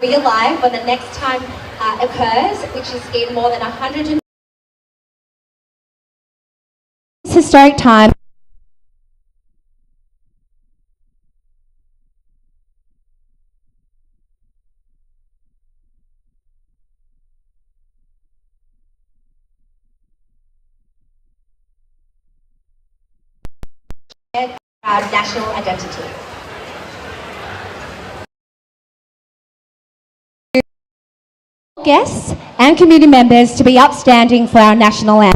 Be alive when the next time occurs, which is in more than 100 historic time. Our national identity. Guests and community members to be upstanding for our national anthem.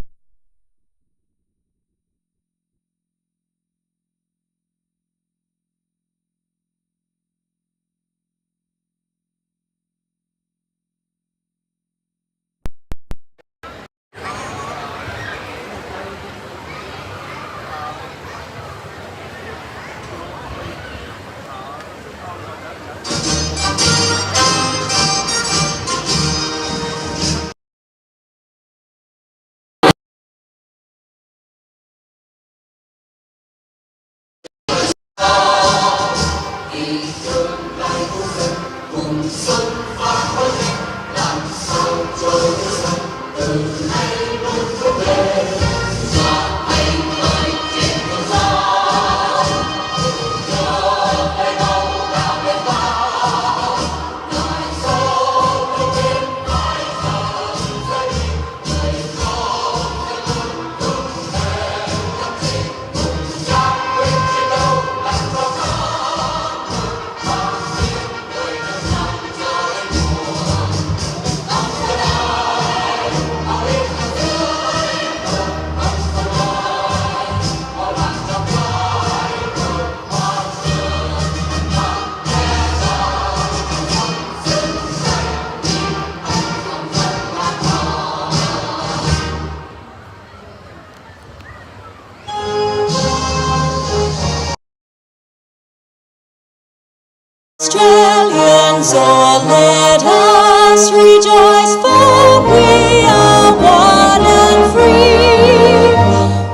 Australians, oh let us rejoice, for we are one and free.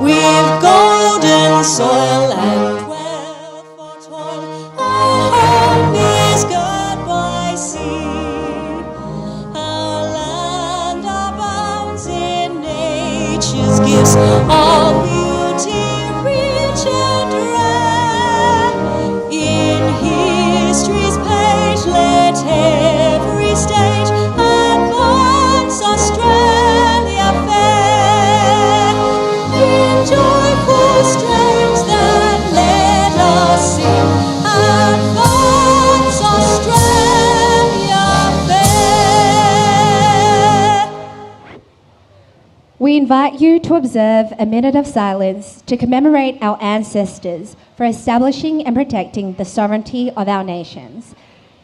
We've golden soil and wealth for toil. Our home is girt by sea. Our land abounds in nature's gifts, all beauty rich and rare. In history's page, let every stage advance Australia fair. In joyful strains that let us sing, advance Australia fair. We invite you to observe a minute of silence to commemorate our ancestors for establishing and protecting the sovereignty of our nations,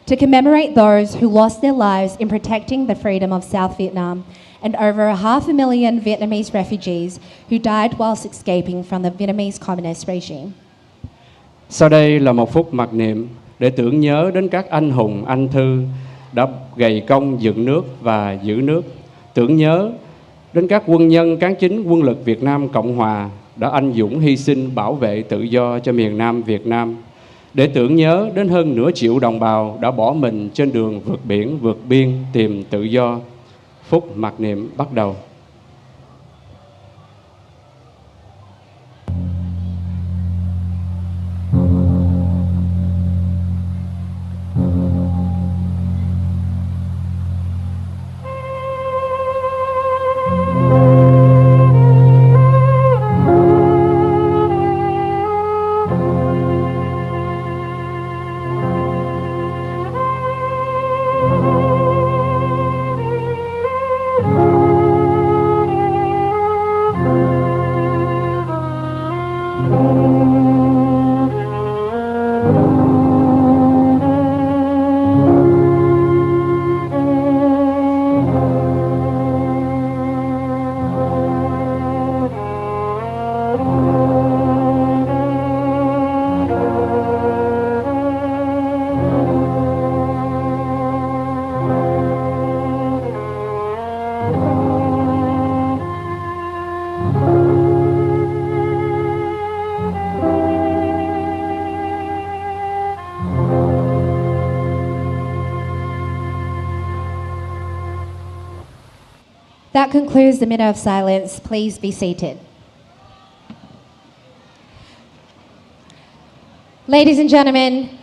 to commemorate those who lost their lives in protecting the freedom of South Vietnam, and over 500,000 Vietnamese refugees who died whilst escaping from the Vietnamese communist regime. Sau đây là một phút mặc niệm để tưởng nhớ đến các anh hùng anh thư đã gầy công dựng nước và giữ nước, tưởng nhớ đến các quân nhân cán chính quân lực Việt Nam Cộng Hòa đã anh dũng hy sinh bảo vệ tự do cho miền Nam Việt Nam, để tưởng nhớ đến hơn nửa triệu đồng bào đã bỏ mình trên đường vượt biển, vượt biên tìm tự do. Phút mặc niệm bắt đầu. that concludes the minute of silence. Please be seated. Ladies and gentlemen,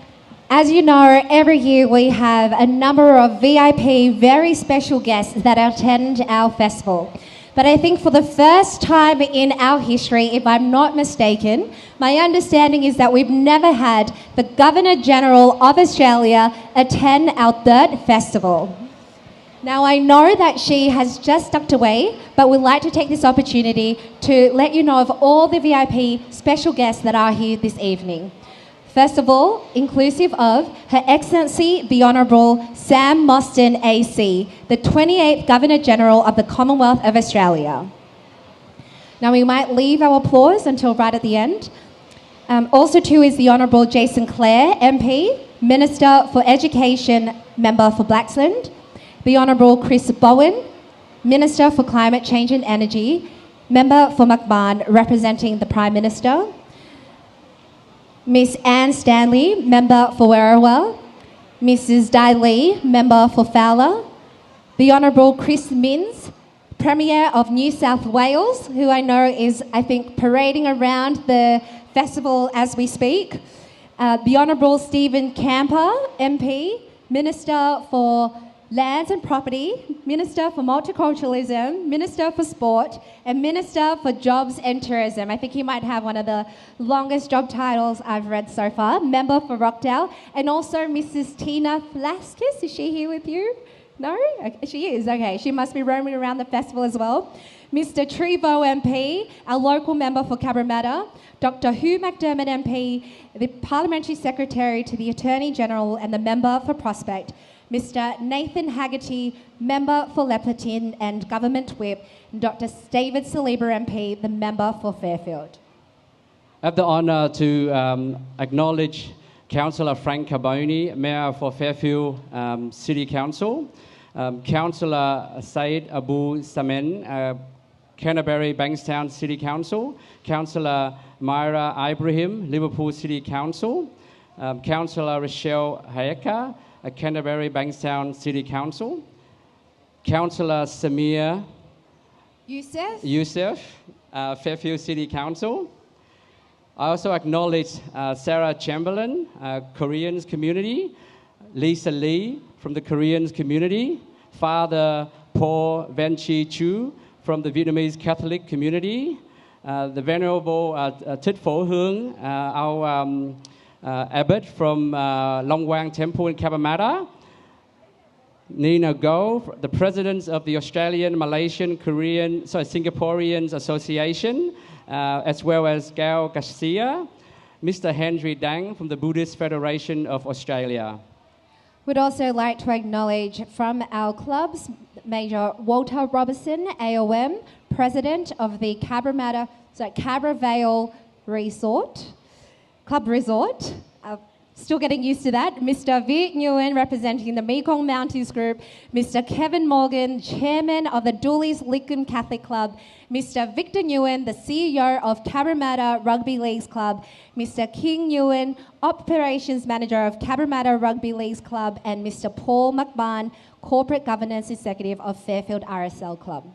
as you know, every year we have a number of VIP, very special guests that attend our festival. But I think for the first time in our history, if I'm not mistaken, my understanding is that we've never had the Governor-General of Australia attend our third festival. Now, I know that she has just stepped away, but we'd like to take this opportunity to let you know of all the VIP special guests that are here this evening. First of all, inclusive of Her Excellency the Honourable Sam Mostyn AC, the 28th Governor-General of the Commonwealth of Australia. Now we might leave our applause until right at the end. Also too is the Honourable Jason Clare MP, Minister for Education, Member for Blaxland. The Honourable Chris Bowen, Minister for Climate Change and Energy, Member for Macmahon, representing the Prime Minister. Miss Anne Stanley, Member for Werriwa. Mrs. Dai Lee, Member for Fowler. The Honourable Chris Minns, Premier of New South Wales, who I know is, I think, parading around the festival as we speak. The Honourable Stephen Camper, MP, Minister for Lands and Property, Minister for Multiculturalism, Minister for Sport, and Minister for Jobs and Tourism. I think he might have one of the longest job titles I've read so far. Member for Rockdale, and also Mrs. Tina Flaskis. Is she here with you? No? Okay, she is, okay. She must be roaming around the festival as well. Mr. Trevo MP, our local member for Cabramatta. Dr. Hugh McDermott MP, the Parliamentary Secretary to the Attorney General and the Member for Prospect. Mr. Nathan Haggerty, Member for Leplerton and Government Whip, and Dr. David Saliba MP, the Member for Fairfield. I have the honour to acknowledge Councillor Frank Carboni, Mayor for Fairfield City Council, Councillor Said Abu Samen, Canterbury Bankstown City Council, Councillor Myra Ibrahim, Liverpool City Council, Councillor Rochelle Hayeka, Canterbury Bankstown City Council, Councillor Samir Youssef, Fairfield City Council. I also acknowledge Sarah Chamberlain, Koreans community, Lisa Lee from the Koreans community, Father Paul Venchi Chu from the Vietnamese Catholic community, the Venerable Thích Phổ Hương, our abbot from Long Quang Temple in Cabramatta, Nina Go, the presidents of the Australian, Malaysian, Singaporeans Association, as well as Gao Garcia, Mr. Henry Dang from the Buddhist Federation of Australia. We'd also like to acknowledge from our clubs, Major Walter Robertson, AOM, President of the Cabra Vale Club Resort. Still getting used to that. Mr. Viet Nguyen, representing the Mekong Mountains Group. Mr. Kevin Morgan, Chairman of the Dooleys Lickham Catholic Club. Mr. Victor Nguyen, the CEO of Cabramatta Rugby Leagues Club. Mr. King Nguyen, Operations Manager of Cabramatta Rugby Leagues Club. And Mr. Paul McMahon, Corporate Governance Executive of Fairfield RSL Club.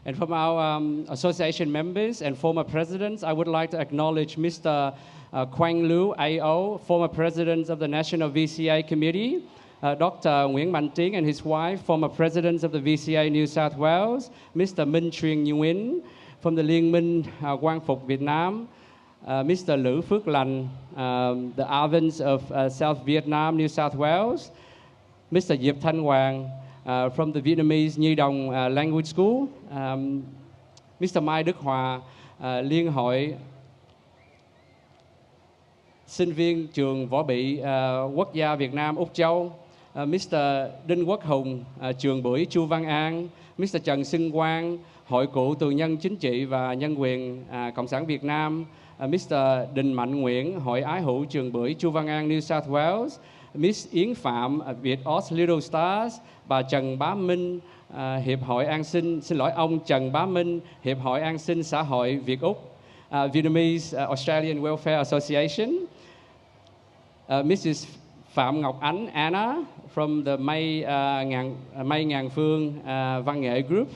And from our association members and former presidents, I would like to acknowledge Mr. Quang Lưu, AO, former president of the National VCA Committee, Dr. Nguyễn Mạnh Tiến and his wife, former presidents of the VCA New South Wales, Mr. Minh Truyền Nguyen from the Liên minh Quang Phục Việt Nam, Mr. Lữ Phước Lành, the Avans of South Vietnam, New South Wales, Mr. Diệp Thanh Hoàng from the Vietnamese Nhi Đồng Language School, Mr. Mai Đức Hòa, Liên hội sinh viên trường võ bị quốc gia Việt Nam Úc Châu, Mr. Đinh Quốc Hùng, trường Bưởi Chu Văn An, Mr. Trần Xuân Quang, Hội cựu tù nhân chính trị và nhân quyền Cộng sản Việt Nam, Mr. Đình Mạnh Nguyễn, Hội ái hữu trường Bưởi Chu Văn An, New South Wales, Miss Yến Phạm, Việt Os Little Stars, bà Trần Bá Minh, Hiệp hội An sinh, ông Trần Bá Minh, Hiệp hội An sinh xã hội Việt Úc, Vietnamese Australian Welfare Association, Mrs. Phạm Ngọc Ánh Anna from the May Ngàn Phương Văn nghệ Group,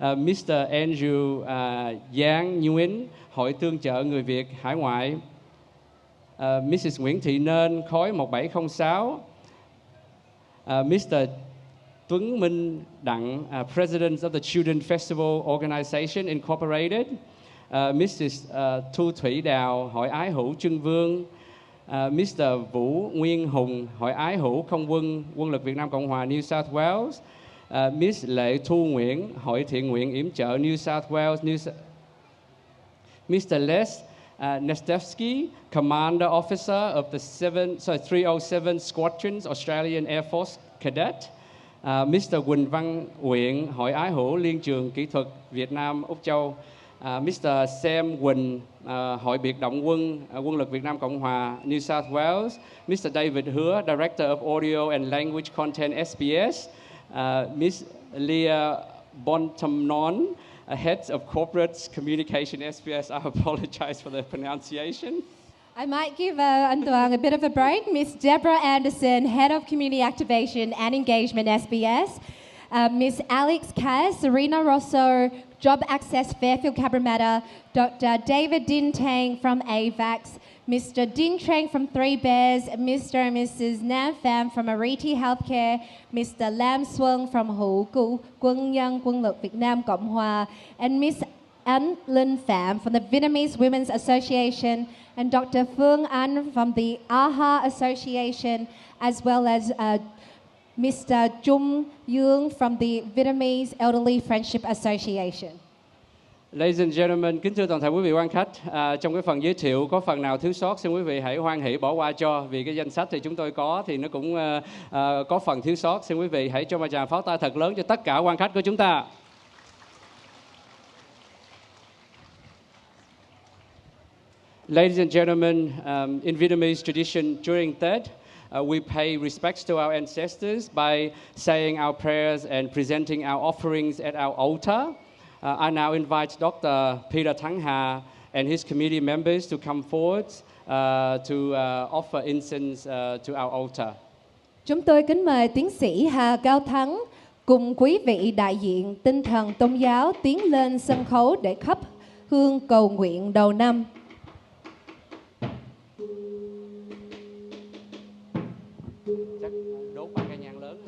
Mr. Andrew Giang Nguyen, Hội Tương trợ Người Việt Hải ngoại, Mrs. Nguyễn Thị Nên, khối 1706, Mr. Tuấn Minh Đặng, President of the Children Festival Organization Incorporated, Mrs. Thu Thủy Đào, Hội Ái Hữu Trưng Vương, Mr. Vũ Nguyên Hùng, Hội Ái Hữu Không quân, Quân lực Việt Nam Cộng hòa New South Wales, Miss Lệ Thu Nguyễn, Hội Thiện nguyện Yểm trợ New South Wales, Mr. Les Nestevsky, Commander Officer of the 307 Squadrons, Australian Air Force Cadet, Mr. Quỳnh Văn Uyện, Hội Ái Hữu Liên trường Kỹ thuật Việt Nam Úc Châu, Mr. Sam Quỳnh, Hội Biệt động quân, Quân lực Việt Nam Cộng hòa New South Wales, Mr. David Hứa, Director of Audio and Language Content SBS, Miss Leah Bontamnon, Head of Corporate Communication SBS. I apologize for the pronunciation. I might give Anh Tuan a bit of a break. Miss Deborah Anderson, Head of Community Activation and Engagement SBS. Miss Alex Cass, Serena Rosso, Job Access Fairfield Cabramatta, Dr. David Din Tang from AVAX, Mr. Ding Trang from Three Bears, Mr. and Mrs. Nam Pham from Ariti Healthcare, Mr. Lam Xuân from Hữu Cụ Quân nhân Quân lực Việt Nam Cộng hòa, and Miss Anh Linh Pham from the Vietnamese Women's Association, and Dr. Phương Anh from the AHA Association, as well as Mr. Trung Yung from the Vietnamese Elderly Friendship Association. Ladies and gentlemen, kính thưa toàn thể quý vị quan khách, trong cái phần giới thiệu có phần nào thiếu sót xin quý vị hãy hoan hỷ bỏ qua cho, vì cái danh sách thì chúng tôi có thì nó cũng có phần thiếu sót. Xin quý vị hãy cho một tràng pháo tay thật lớn cho tất cả quan khách của chúng ta. Ladies and gentlemen, in Vietnamese tradition, during Tết, we pay respects to our ancestors by saying our prayers and presenting our offerings at our altar. I now invite Dr. Peter Thắng Hà and his committee members to come forward to offer incense to our altar. Chúng tôi kính mời tiến sĩ Hà Cao Thắng cùng quý vị đại diện tinh thần tôn giáo tiến lên sân khấu để thắp hương cầu nguyện đầu năm. Chắc đốt 3 cây nhang lớn.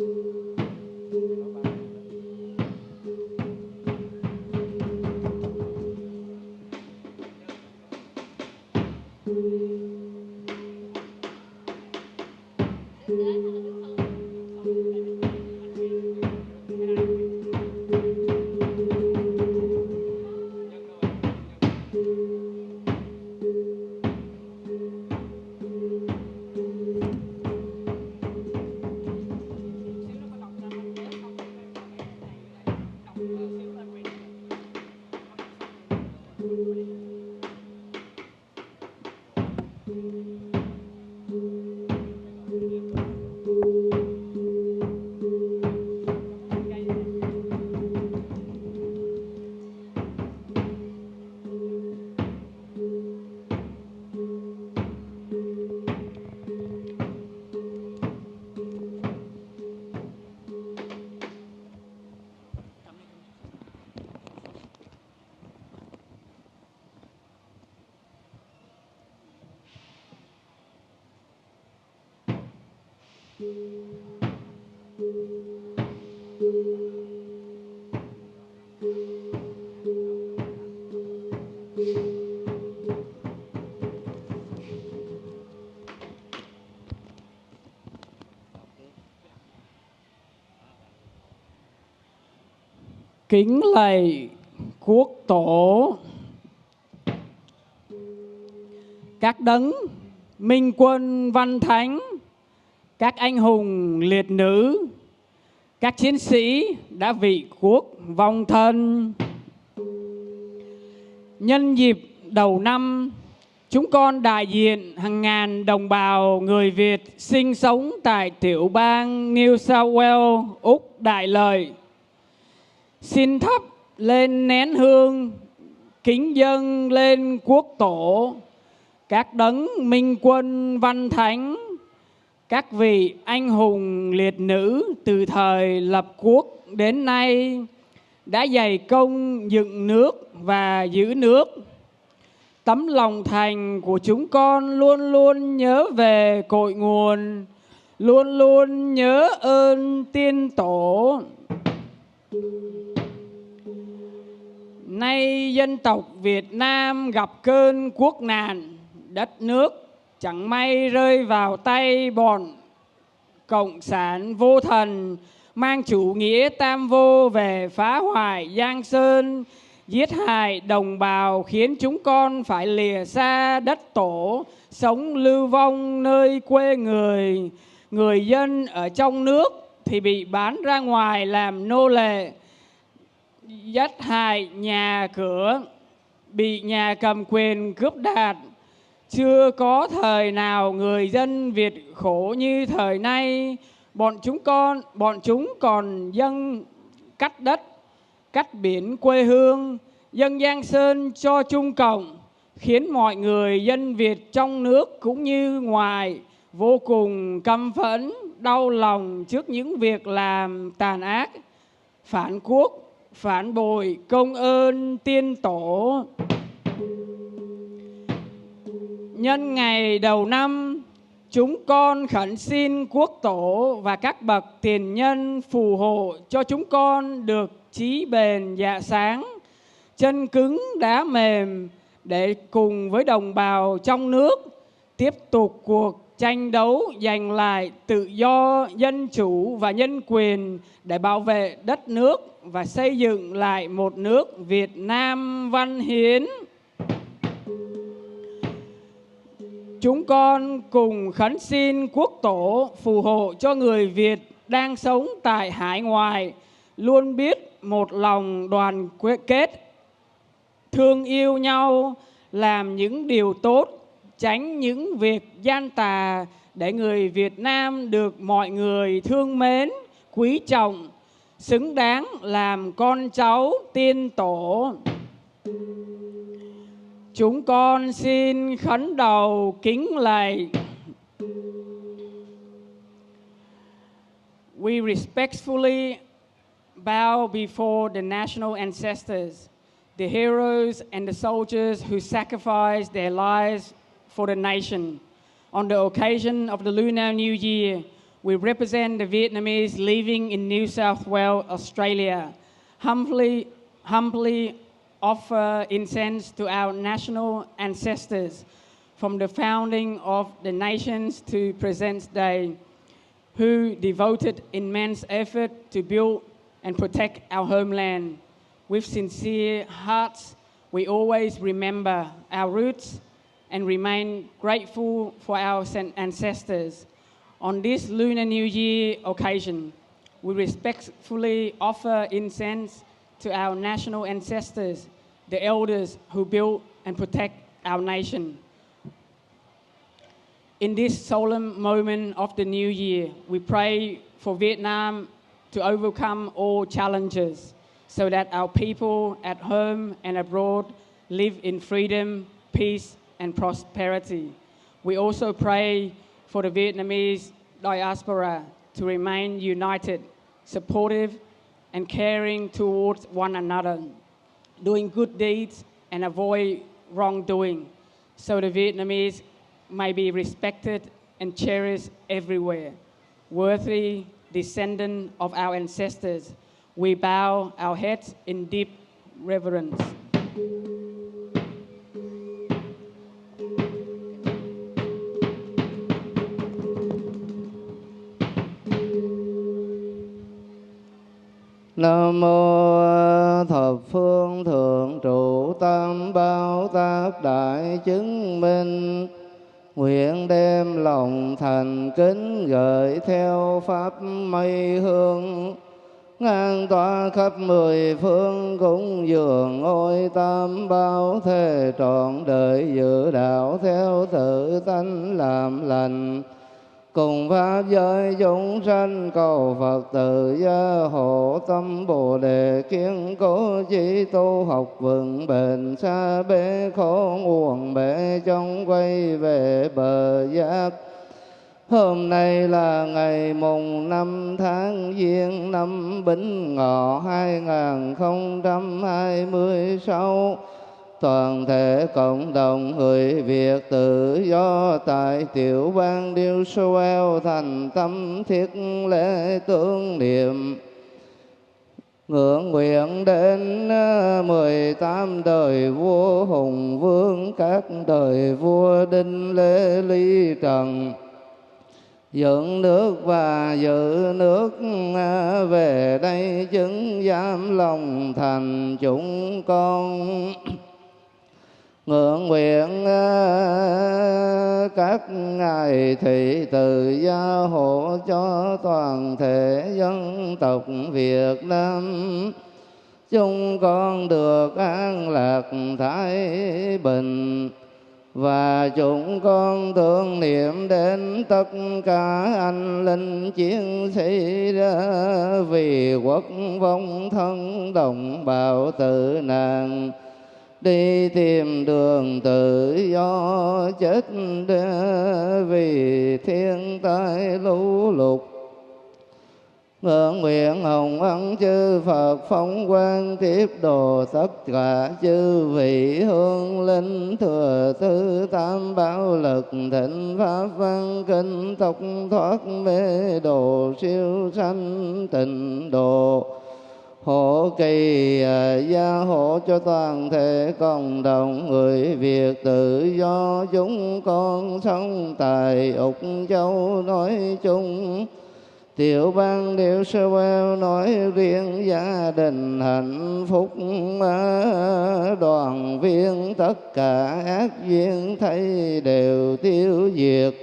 Kính lạy quốc tổ, các đấng minh quân văn thánh, các anh hùng liệt nữ, các chiến sĩ đã vị quốc vong thân. Nhân dịp đầu năm, chúng con đại diện hàng ngàn đồng bào người Việt sinh sống tại tiểu bang New South Wales, Úc Đại Lợi, xin thắp lên nén hương kính dâng lên quốc tổ, các đấng minh quân văn thánh, các vị anh hùng liệt nữ từ thời lập quốc đến nay đã dày công dựng nước và giữ nước. Tấm lòng thành của chúng con luôn luôn nhớ về cội nguồn, luôn luôn nhớ ơn tiên tổ. Nay dân tộc Việt Nam gặp cơn quốc nạn, đất nước chẳng may rơi vào tay bọn cộng sản vô thần, mang chủ nghĩa tam vô về phá hoại Giang Sơn, giết hại đồng bào, khiến chúng con phải lìa xa đất tổ, sống lưu vong nơi quê người. Người dân ở trong nước thì bị bán ra ngoài làm nô lệ, giết hại nhà cửa, bị nhà cầm quyền cướp đoạt. Chưa có thời nào người dân Việt khổ như thời nay. Bọn chúng còn dâng cắt đất, cắt biển quê hương, dâng Giang Sơn cho Trung Cộng, khiến mọi người dân Việt trong nước cũng như ngoài vô cùng căm phẫn, đau lòng trước những việc làm tàn ác, phản quốc, phản bội công ơn tiên tổ. Nhân ngày đầu năm, chúng con khẩn xin quốc tổ và các bậc tiền nhân phù hộ cho chúng con được trí bền dạ sáng, chân cứng đá mềm, để cùng với đồng bào trong nước tiếp tục cuộc tranh đấu giành lại tự do, dân chủ và nhân quyền để bảo vệ đất nước và xây dựng lại một nước Việt Nam văn hiến. Chúng con cùng khấn xin quốc tổ phù hộ cho người Việt đang sống tại hải ngoại luôn biết một lòng đoàn kết, thương yêu nhau, làm những điều tốt, tránh những việc gian tà, để người Việt Nam được mọi người thương mến, quý trọng, xứng đáng làm con cháu tiên tổ. Chúng con xin khấn đầu kính lạy. We respectfully bow before the national ancestors, the heroes and the soldiers who sacrificed their lives for the nation. On the occasion of the Lunar New Year, we represent the Vietnamese living in New South Wales, Australia, humbly offer incense to our national ancestors from the founding of the nations to present day, who devoted immense effort to build and protect our homeland. With sincere hearts, we always remember our roots and remain grateful for our ancestors. On this Lunar New Year occasion, we respectfully offer incense to our national ancestors, the elders who built and protect our nation. In this solemn moment of the new year, we pray for Vietnam to overcome all challenges so that our people at home and abroad live in freedom, peace, and prosperity. We also pray for the Vietnamese diaspora to remain united, supportive, and caring towards one another, doing good deeds and avoid wrongdoing, so the Vietnamese may be respected and cherished everywhere. Worthy descendant of our ancestors, we bow our heads in deep reverence. Nam mô thập phương thượng trụ tam bảo tác đại chứng minh. Nguyện đem lòng thành kính gửi theo pháp mây hương, ngang tỏa khắp mười phương cúng dường ngôi tam bảo thế trọn đời giữ đạo theo tự tánh làm lành. Cùng pháp giới chúng sanh cầu Phật tự gia hộ tâm Bồ đề kiên cố chỉ tu học vững bền xa bế khổ nguồn bể trong quay về bờ giác. Hôm nay là ngày mùng 5 tháng Giêng năm Bính Ngọ 2026. Toàn thể cộng đồng người Việt tự do tại tiểu bang New South Wales thành tâm thiết lễ tưởng niệm ngưỡng nguyện đến 18 đời vua Hùng Vương, các đời vua Đinh Lê Lý Trần, dựng nước và giữ nước, về đây chứng giám lòng thành chúng con. Ngưỡng nguyện các ngài thị tự gia hộ cho toàn thể dân tộc Việt Nam chúng con được an lạc thái bình, và chúng con tưởng niệm đến tất cả anh linh chiến sĩ vì quốc vong thân đồng bào tử nạn đi tìm đường tự do, chết vì thiên tai lũ lụt. Ngưỡng nguyện hồng ân chư Phật phong quang tiếp độ tất cả chư vị hương linh thừa thứ tam bảo lực thịnh pháp văn kinh tộc thoát mê độ siêu sanh tịnh độ. Hộ kỳ gia hộ cho toàn thể cộng đồng người Việt tự do chúng con sống tại Úc Châu nói chung, tiểu bang New South Wales nói riêng, gia đình hạnh phúc đoàn viên, tất cả ác duyên thấy đều tiêu diệt,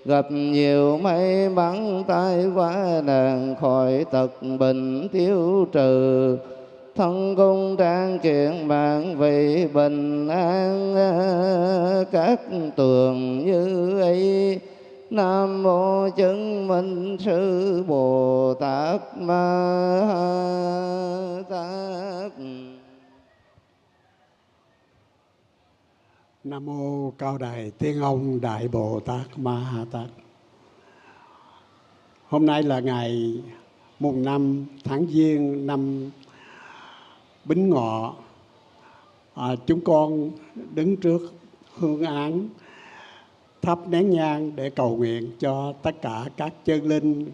gặp nhiều may mắn tai qua nạn khỏi tật bệnh tiêu trừ, thân cung trang kiện mạng vị bình an các tường như ấy. Nam mô chứng minh sư Bồ Tát Ma Tát. Nam mô Cao Đài Tiên Ông Đại Bồ Tát Ma Ha Tát. Hôm nay là ngày mùng 5 tháng Giêng năm Bính Ngọ. Chúng con đứng trước hương án thắp nén nhang để cầu nguyện cho tất cả các chân linh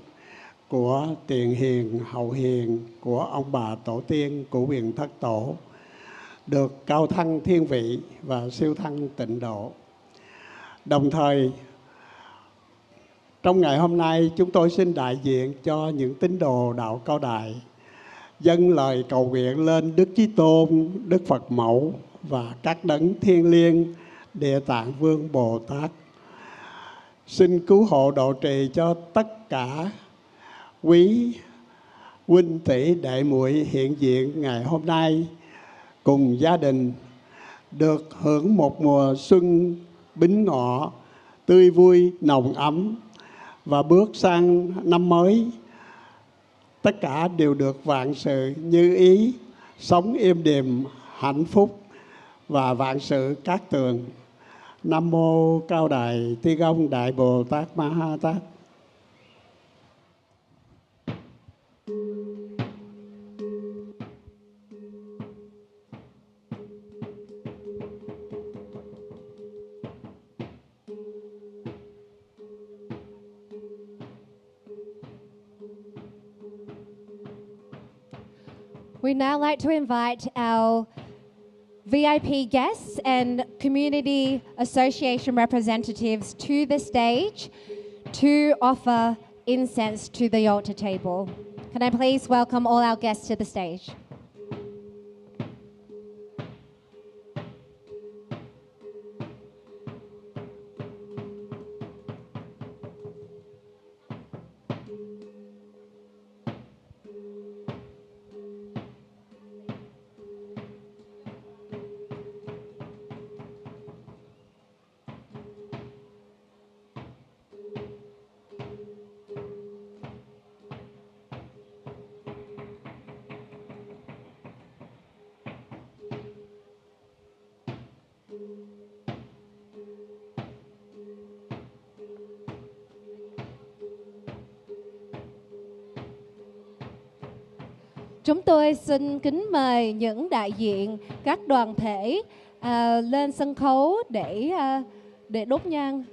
của tiền hiền, hậu hiền, của ông bà tổ tiên, của quyền thất tổ được cao thăng thiên vị và siêu thăng tịnh độ. Đồng thời, trong ngày hôm nay, chúng tôi xin đại diện cho những tín đồ đạo Cao Đài dâng lời cầu nguyện lên Đức Chí Tôn, Đức Phật Mẫu và các đấng thiêng liêng Địa Tạng Vương Bồ Tát. Xin cứu hộ độ trì cho tất cả quý huynh tỷ đệ muội hiện diện ngày hôm nay cùng gia đình được hưởng một mùa xuân Bính Ngọ tươi vui nồng ấm, và bước sang năm mới tất cả đều được vạn sự như ý, sống êm đềm hạnh phúc và vạn sự cát tường. Nam mô Cao Đài Tiên Ông Đại Bồ Tát Ma Ha Tát. We'd now like to invite our VIP guests and community association representatives to the stage to offer incense to the altar table. Can I please welcome all our guests to the stage? Chúng tôi xin kính mời những đại diện các đoàn thể lên sân khấu để đốt nhang.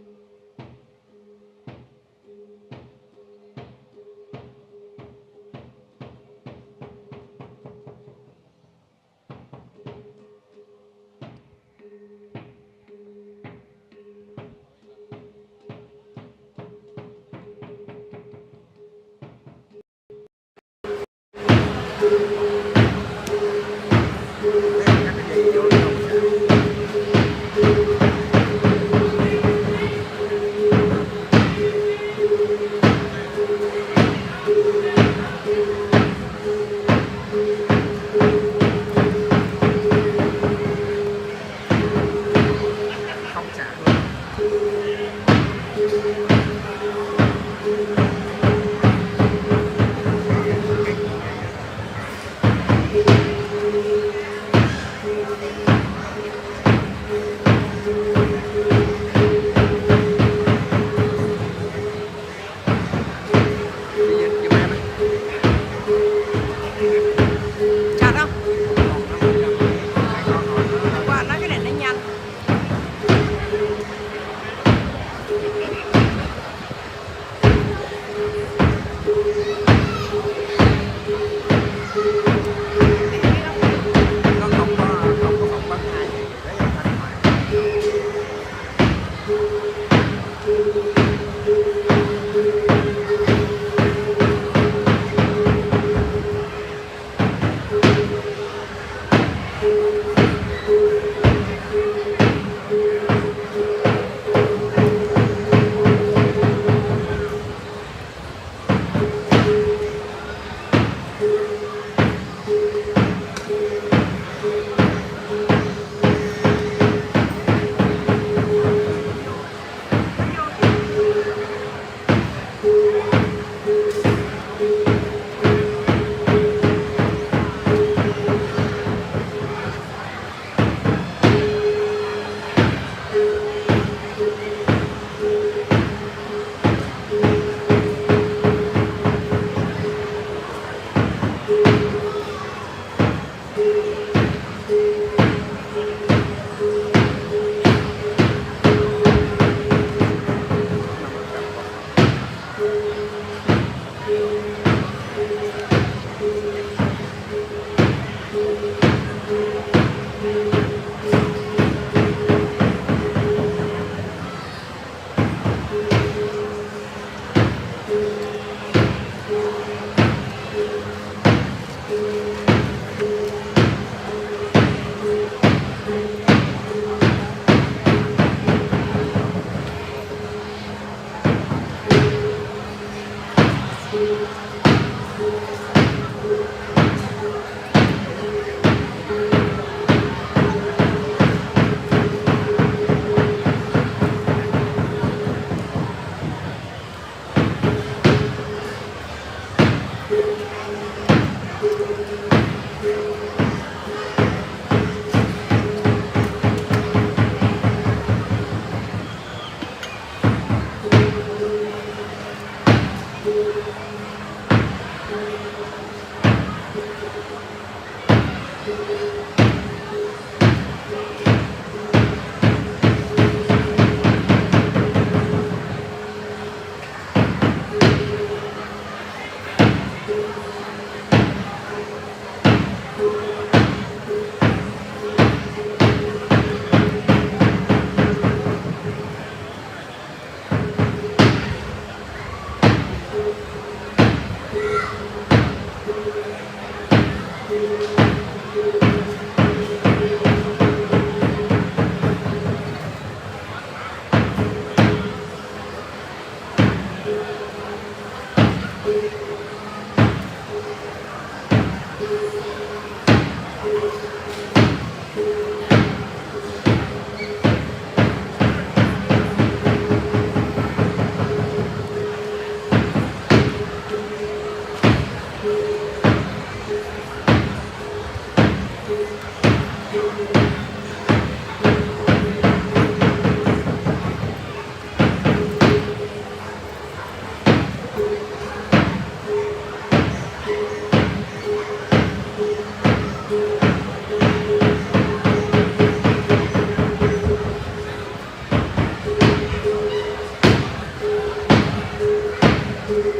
Ladies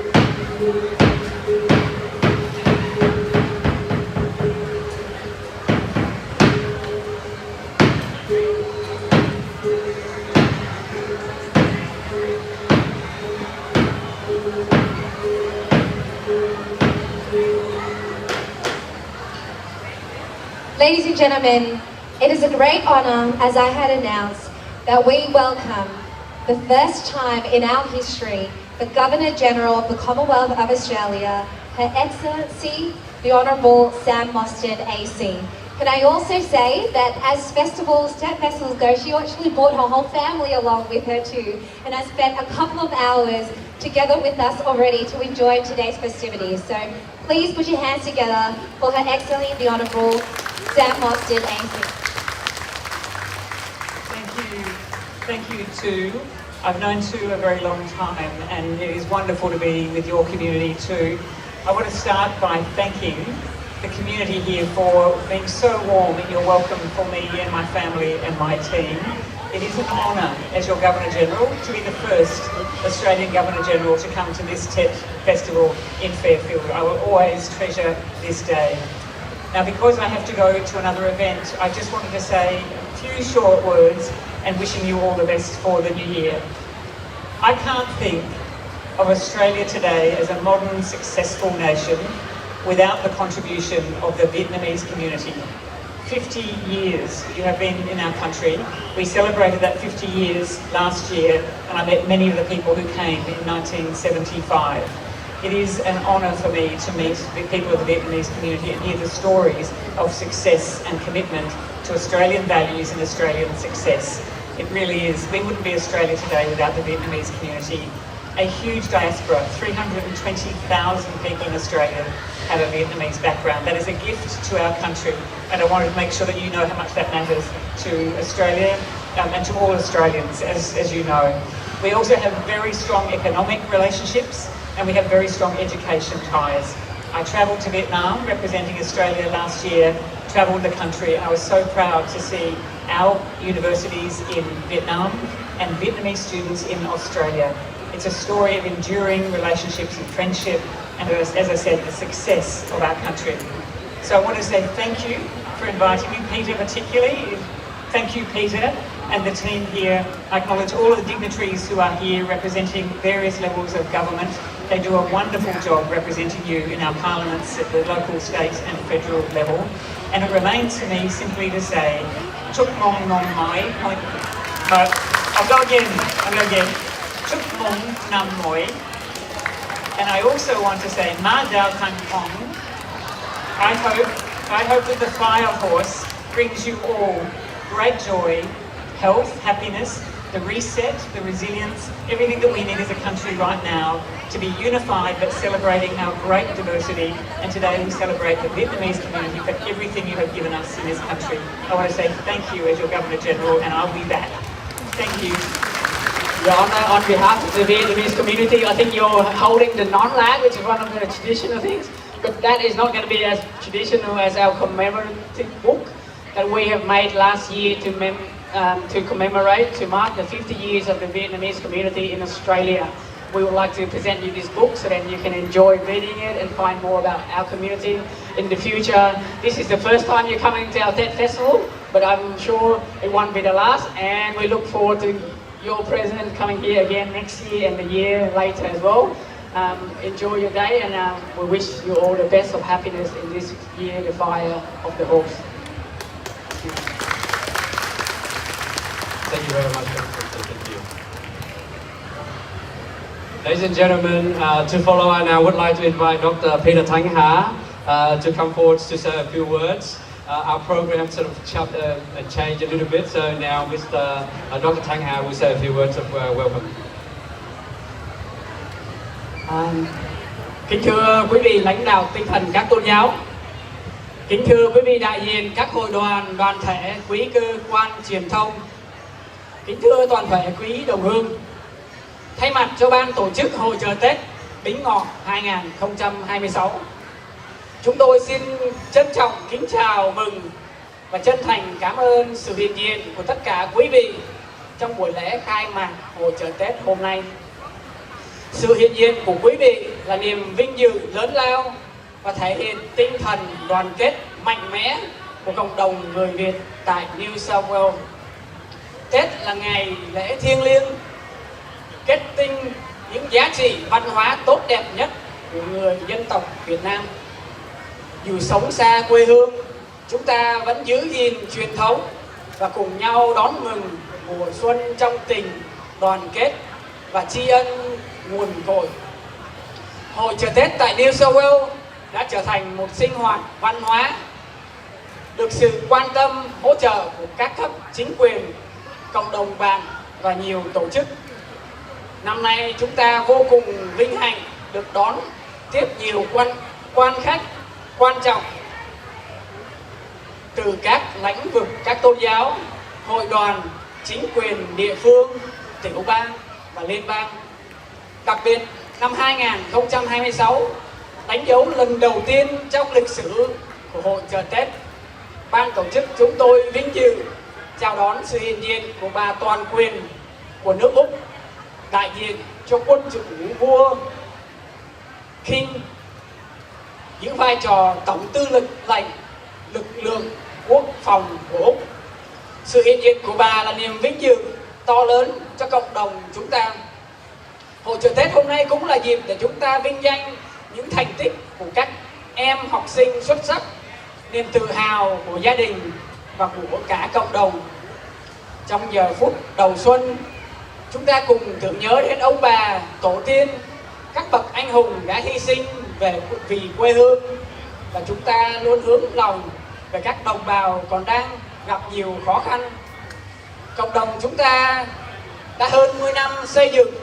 and gentlemen, it is a great honour, as I had announced, that we welcome the first time in our history the Governor-General of the Commonwealth of Australia, Her Excellency the Honourable Sam Mostyn AC. Can I also say that as step festivals go, she actually brought her whole family along with her too, and has spent a couple of hours together with us already to enjoy today's festivities. So please put your hands together for Her Excellency the Honourable Sam Mostyn AC. Thank you too. I've known Sue a very long time, and it is wonderful to be with your community too. I want to start by thanking the community here for being so warm in your welcome for me and my family and my team. It is an honour as your Governor-General to be the first Australian Governor-General to come to this TET festival in Fairfield. I will always treasure this day. Now, because I have to go to another event, I just wanted to say a few short words and wishing you all the best for the new year. I can't think of Australia today as a modern, successful nation without the contribution of the Vietnamese community. 50 years you have been in our country. We celebrated that 50 years last year, and I met many of the people who came in 1975. It is an honour for me to meet the people of the Vietnamese community and hear the stories of success and commitment to Australian values and Australian success. It really is. We wouldn't be Australia today without the Vietnamese community. A huge diaspora, 320,000 people in Australia have a Vietnamese background. That is a gift to our country, and I wanted to make sure that you know how much that matters to Australia and to all Australians, as you know. We also have very strong economic relationships, and we have very strong education ties. I travelled to Vietnam representing Australia last year, travelled the country, and I was so proud to see our universities in Vietnam and Vietnamese students in Australia. It's a story of enduring relationships and friendship, and as I said, the success of our country. So I want to say thank you for inviting me, Peter particularly. Thank you, Peter, and the team here. I acknowledge all of the dignitaries who are here representing various levels of government. They do a wonderful job representing you in our parliaments at the local, state and federal level. And it remains for me simply to say, Chúc mừng năm mới. I'll go again. Chúc mừng năm mới. And I also want to say, Ma Dao Tan Kong. I hope that the fire horse brings you all great joy, health, happiness, the reset, the resilience, everything that we need as a country right now to be unified but celebrating our great diversity. And today we celebrate the Vietnamese community for everything you have given us in this country. I want to say thank you as your Governor-General, and I'll be back. Thank you. Your Honor, on behalf of the Vietnamese community, I think you're holding the non-lag, which is one of the traditional things, but that is not going to be as traditional as our commemorative book that we have made last year to commemorate, to mark the 50 years of the Vietnamese community in Australia. We would like to present you this book so that you can enjoy reading it and find more about our community in the future. This is the first time you're coming to our TED Festival, but I'm sure it won't be the last, and we look forward to your president coming here again next year and the year later as well. Enjoy your day, and we wish you all the best of happiness in this year, the fire of the horse. Thank you very much, Dr. Thank you. Ladies and gentlemen, to follow on, I would like to invite Dr. Peter Thanh Ha to come forward to say a few words. Our program sort of changed a little bit, so now Mr. Dr. Thanh Ha will say a few words of welcome. Kính thưa quý vị lãnh đạo tinh thần các tôn giáo, kính thưa quý vị đại diện các hội đoàn, đoàn thể, quý cơ quan truyền thông, kính thưa toàn thể quý đồng hương, thay mặt cho ban tổ chức hội chợ Tết Bính Ngọ 2026, chúng tôi xin trân trọng kính chào mừng và chân thành cảm ơn sự hiện diện của tất cả quý vị trong buổi lễ khai mạc hội chợ Tết hôm nay. Sự hiện diện của quý vị là niềm vinh dự lớn lao và thể hiện tinh thần đoàn kết mạnh mẽ của cộng đồng người Việt tại New South Wales. Tết là ngày lễ thiêng liêng, kết tinh những giá trị văn hóa tốt đẹp nhất của người dân tộc Việt Nam. Dù sống xa quê hương, chúng ta vẫn giữ gìn truyền thống và cùng nhau đón mừng mùa xuân trong tình đoàn kết và tri ân nguồn cội. Hội chợ Tết tại New South Wales đã trở thành một sinh hoạt văn hóa được sự quan tâm hỗ trợ của các cấp chính quyền, cộng đồng bạn và nhiều tổ chức. Năm nay chúng ta vô cùng vinh hạnh được đón tiếp nhiều quan khách quan trọng từ các lĩnh vực, các tôn giáo, hội đoàn, chính quyền địa phương, tiểu bang và liên bang. Đặc biệt, năm 2026 đánh dấu lần đầu tiên trong lịch sử của Hội chợ Tết, ban tổ chức chúng tôi vinh dự chào đón sự hiện diện của bà toàn quyền của nước Úc, đại diện cho quân chủ vua King, giữ vai trò tổng tư lệnh lực lượng quốc phòng của Úc. Sự hiện diện của bà là niềm vinh dự to lớn cho cộng đồng chúng ta. Hội chợ Tết hôm nay cũng là dịp để chúng ta vinh danh những thành tích của các em học sinh xuất sắc, niềm tự hào của gia đình và của cả cộng đồng. Trong giờ phút đầu xuân, chúng ta cùng tưởng nhớ đến ông bà, tổ tiên, các bậc anh hùng đã hy sinh vì quê hương, và chúng ta luôn hướng lòng về các đồng bào còn đang gặp nhiều khó khăn. Cộng đồng chúng ta đã hơn 10 năm xây dựng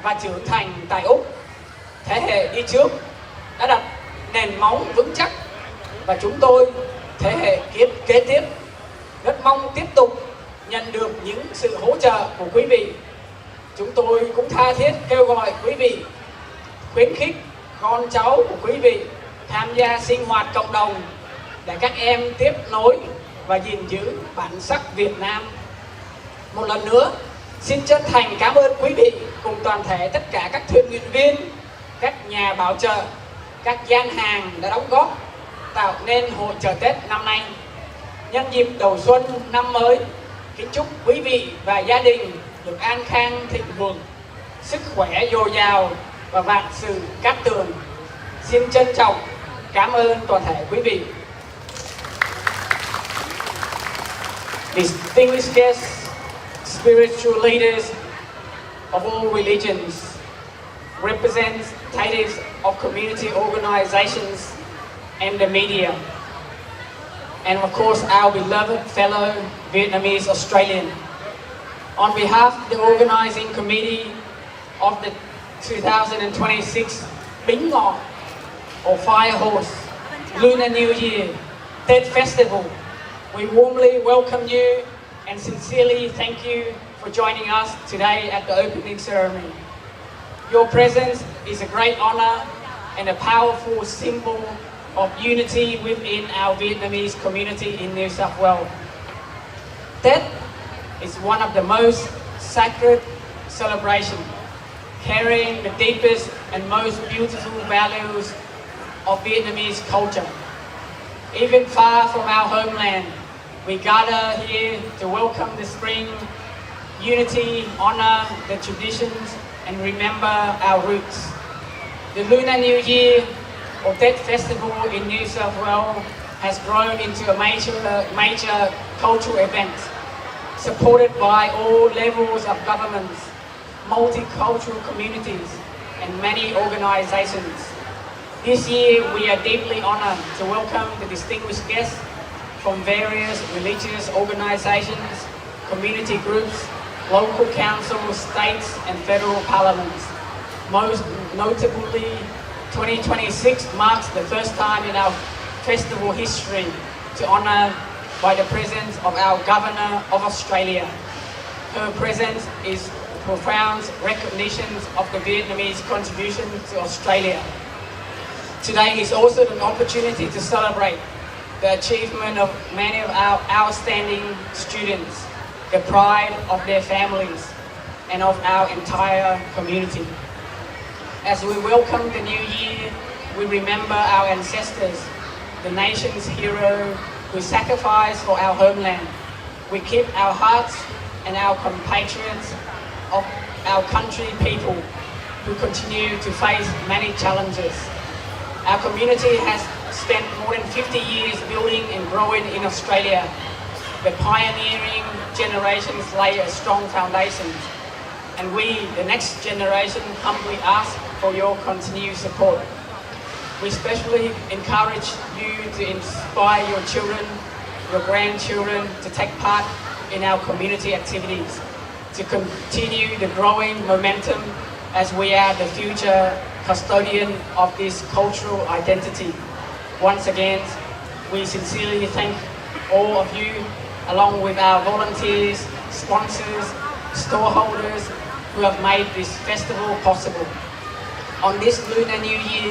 và trưởng thành tại Úc. Thế hệ đi trước đã đặt nền móng vững chắc, và chúng tôi, thế hệ kế tiếp, rất mong tiếp tục nhận được những sự hỗ trợ của quý vị. Chúng tôi cũng tha thiết kêu gọi quý vị khuyến khích con cháu của quý vị tham gia sinh hoạt cộng đồng để các em tiếp nối và gìn giữ bản sắc Việt Nam. Một lần nữa, xin chân thành cảm ơn quý vị cùng toàn thể tất cả các thuyện nguyện viên, các nhà bảo trợ, các gian hàng đã đóng góp tạo nên Hội chợ Tết năm nay. Nhân dịp đầu xuân năm mới, kính chúc quý vị và gia đình được an khang thịnh vượng, sức khỏe dồi dào và vạn sự cát tường. Xin trân trọng cảm ơn toàn thể quý vị. Distinguished guests, spiritual leaders of all religions, representatives of community organizations and the media, and of course our beloved fellow Vietnamese Australian. On behalf of the organizing committee of the 2026 Bính or Fire Horse Lunar New Year Tết Festival, we warmly welcome you and sincerely thank you for joining us today at the opening ceremony. Your presence is a great honor and a powerful symbol of unity within our Vietnamese community in New South Wales. Tết is one of the most sacred celebrations, carrying the deepest and most beautiful values of Vietnamese culture. Even far from our homeland, we gather here to welcome the spring, unity, honor the traditions, and remember our roots. The Lunar New Year or Tết Festival in New South Wales has grown into a major cultural event, supported by all levels of governments, multicultural communities, and many organizations. This year, we are deeply honored to welcome the distinguished guests from various religious organizations, community groups, local councils, states, and federal parliaments. Most notably, 2026 marks the first time in our festival history to honor by the presence of our Governor of Australia. Her presence is profound recognition of the Vietnamese contribution to Australia. Today is also an opportunity to celebrate the achievement of many of our outstanding students, the pride of their families, and of our entire community. As we welcome the new year, we remember our ancestors, the nation's hero who sacrificed for our homeland. We keep our hearts and our compatriots of our country people who continue to face many challenges. Our community has spent more than 50 years building and growing in Australia. The pioneering generations lay a strong foundation, and we, the next generation, humbly ask for your continued support. We especially encourage you to inspire your children, your grandchildren to take part in our community activities, to continue the growing momentum as we are the future custodian of this cultural identity. Once again, we sincerely thank all of you, along with our volunteers, sponsors, storeholders who have made this festival possible. On this Lunar New Year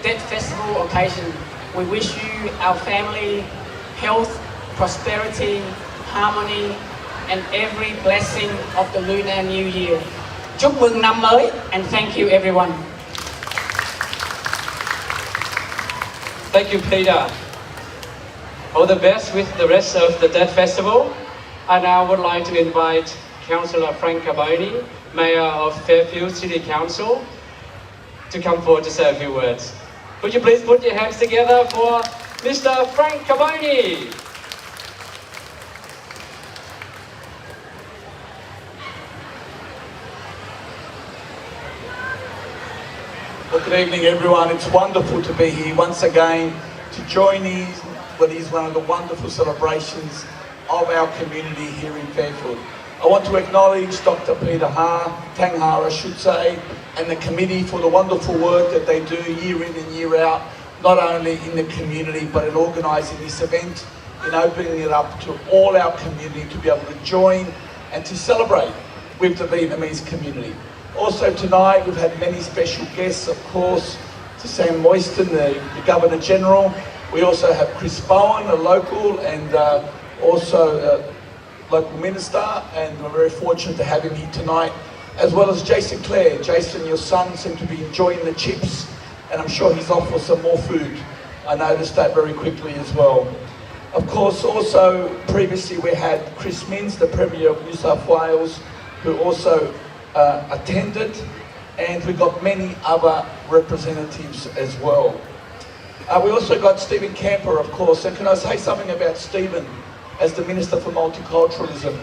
Death Festival occasion, we wish you, our family, health, prosperity, harmony, and every blessing of the Lunar New Year. Chúc mừng năm mới, and thank you everyone. Thank you, Peter. All the best with the rest of the Death Festival. I now would like to invite Councillor Frank Carboni, Mayor of Fairfield City Council, to come forward to say a few words. Would you please put your hands together for Mr. Frank Carboni? Well, good evening, everyone. It's wonderful to be here once again to join what is one of the wonderful celebrations of our community here in Fairfield. I want to acknowledge Dr. Peter Tang Ha, I should say, and the committee for the wonderful work that they do year in and year out, not only in the community but in organising this event, in opening it up to all our community to be able to join and to celebrate with the Vietnamese community. Also tonight we've had many special guests, of course, to Sam Moyston, the Governor General. We also have Chris Bowen, a local, and also local minister, and we're very fortunate to have him here tonight, as well as Jason Clare. Jason, your son, seemed to be enjoying the chips, and I'm sure he's off for some more food. I noticed that very quickly as well. Of course, also previously we had Chris Minns, the Premier of New South Wales, who also attended, and we got many other representatives as well. We also got Stephen Camper, of course, and can I say something about Stephen as the Minister for Multiculturalism?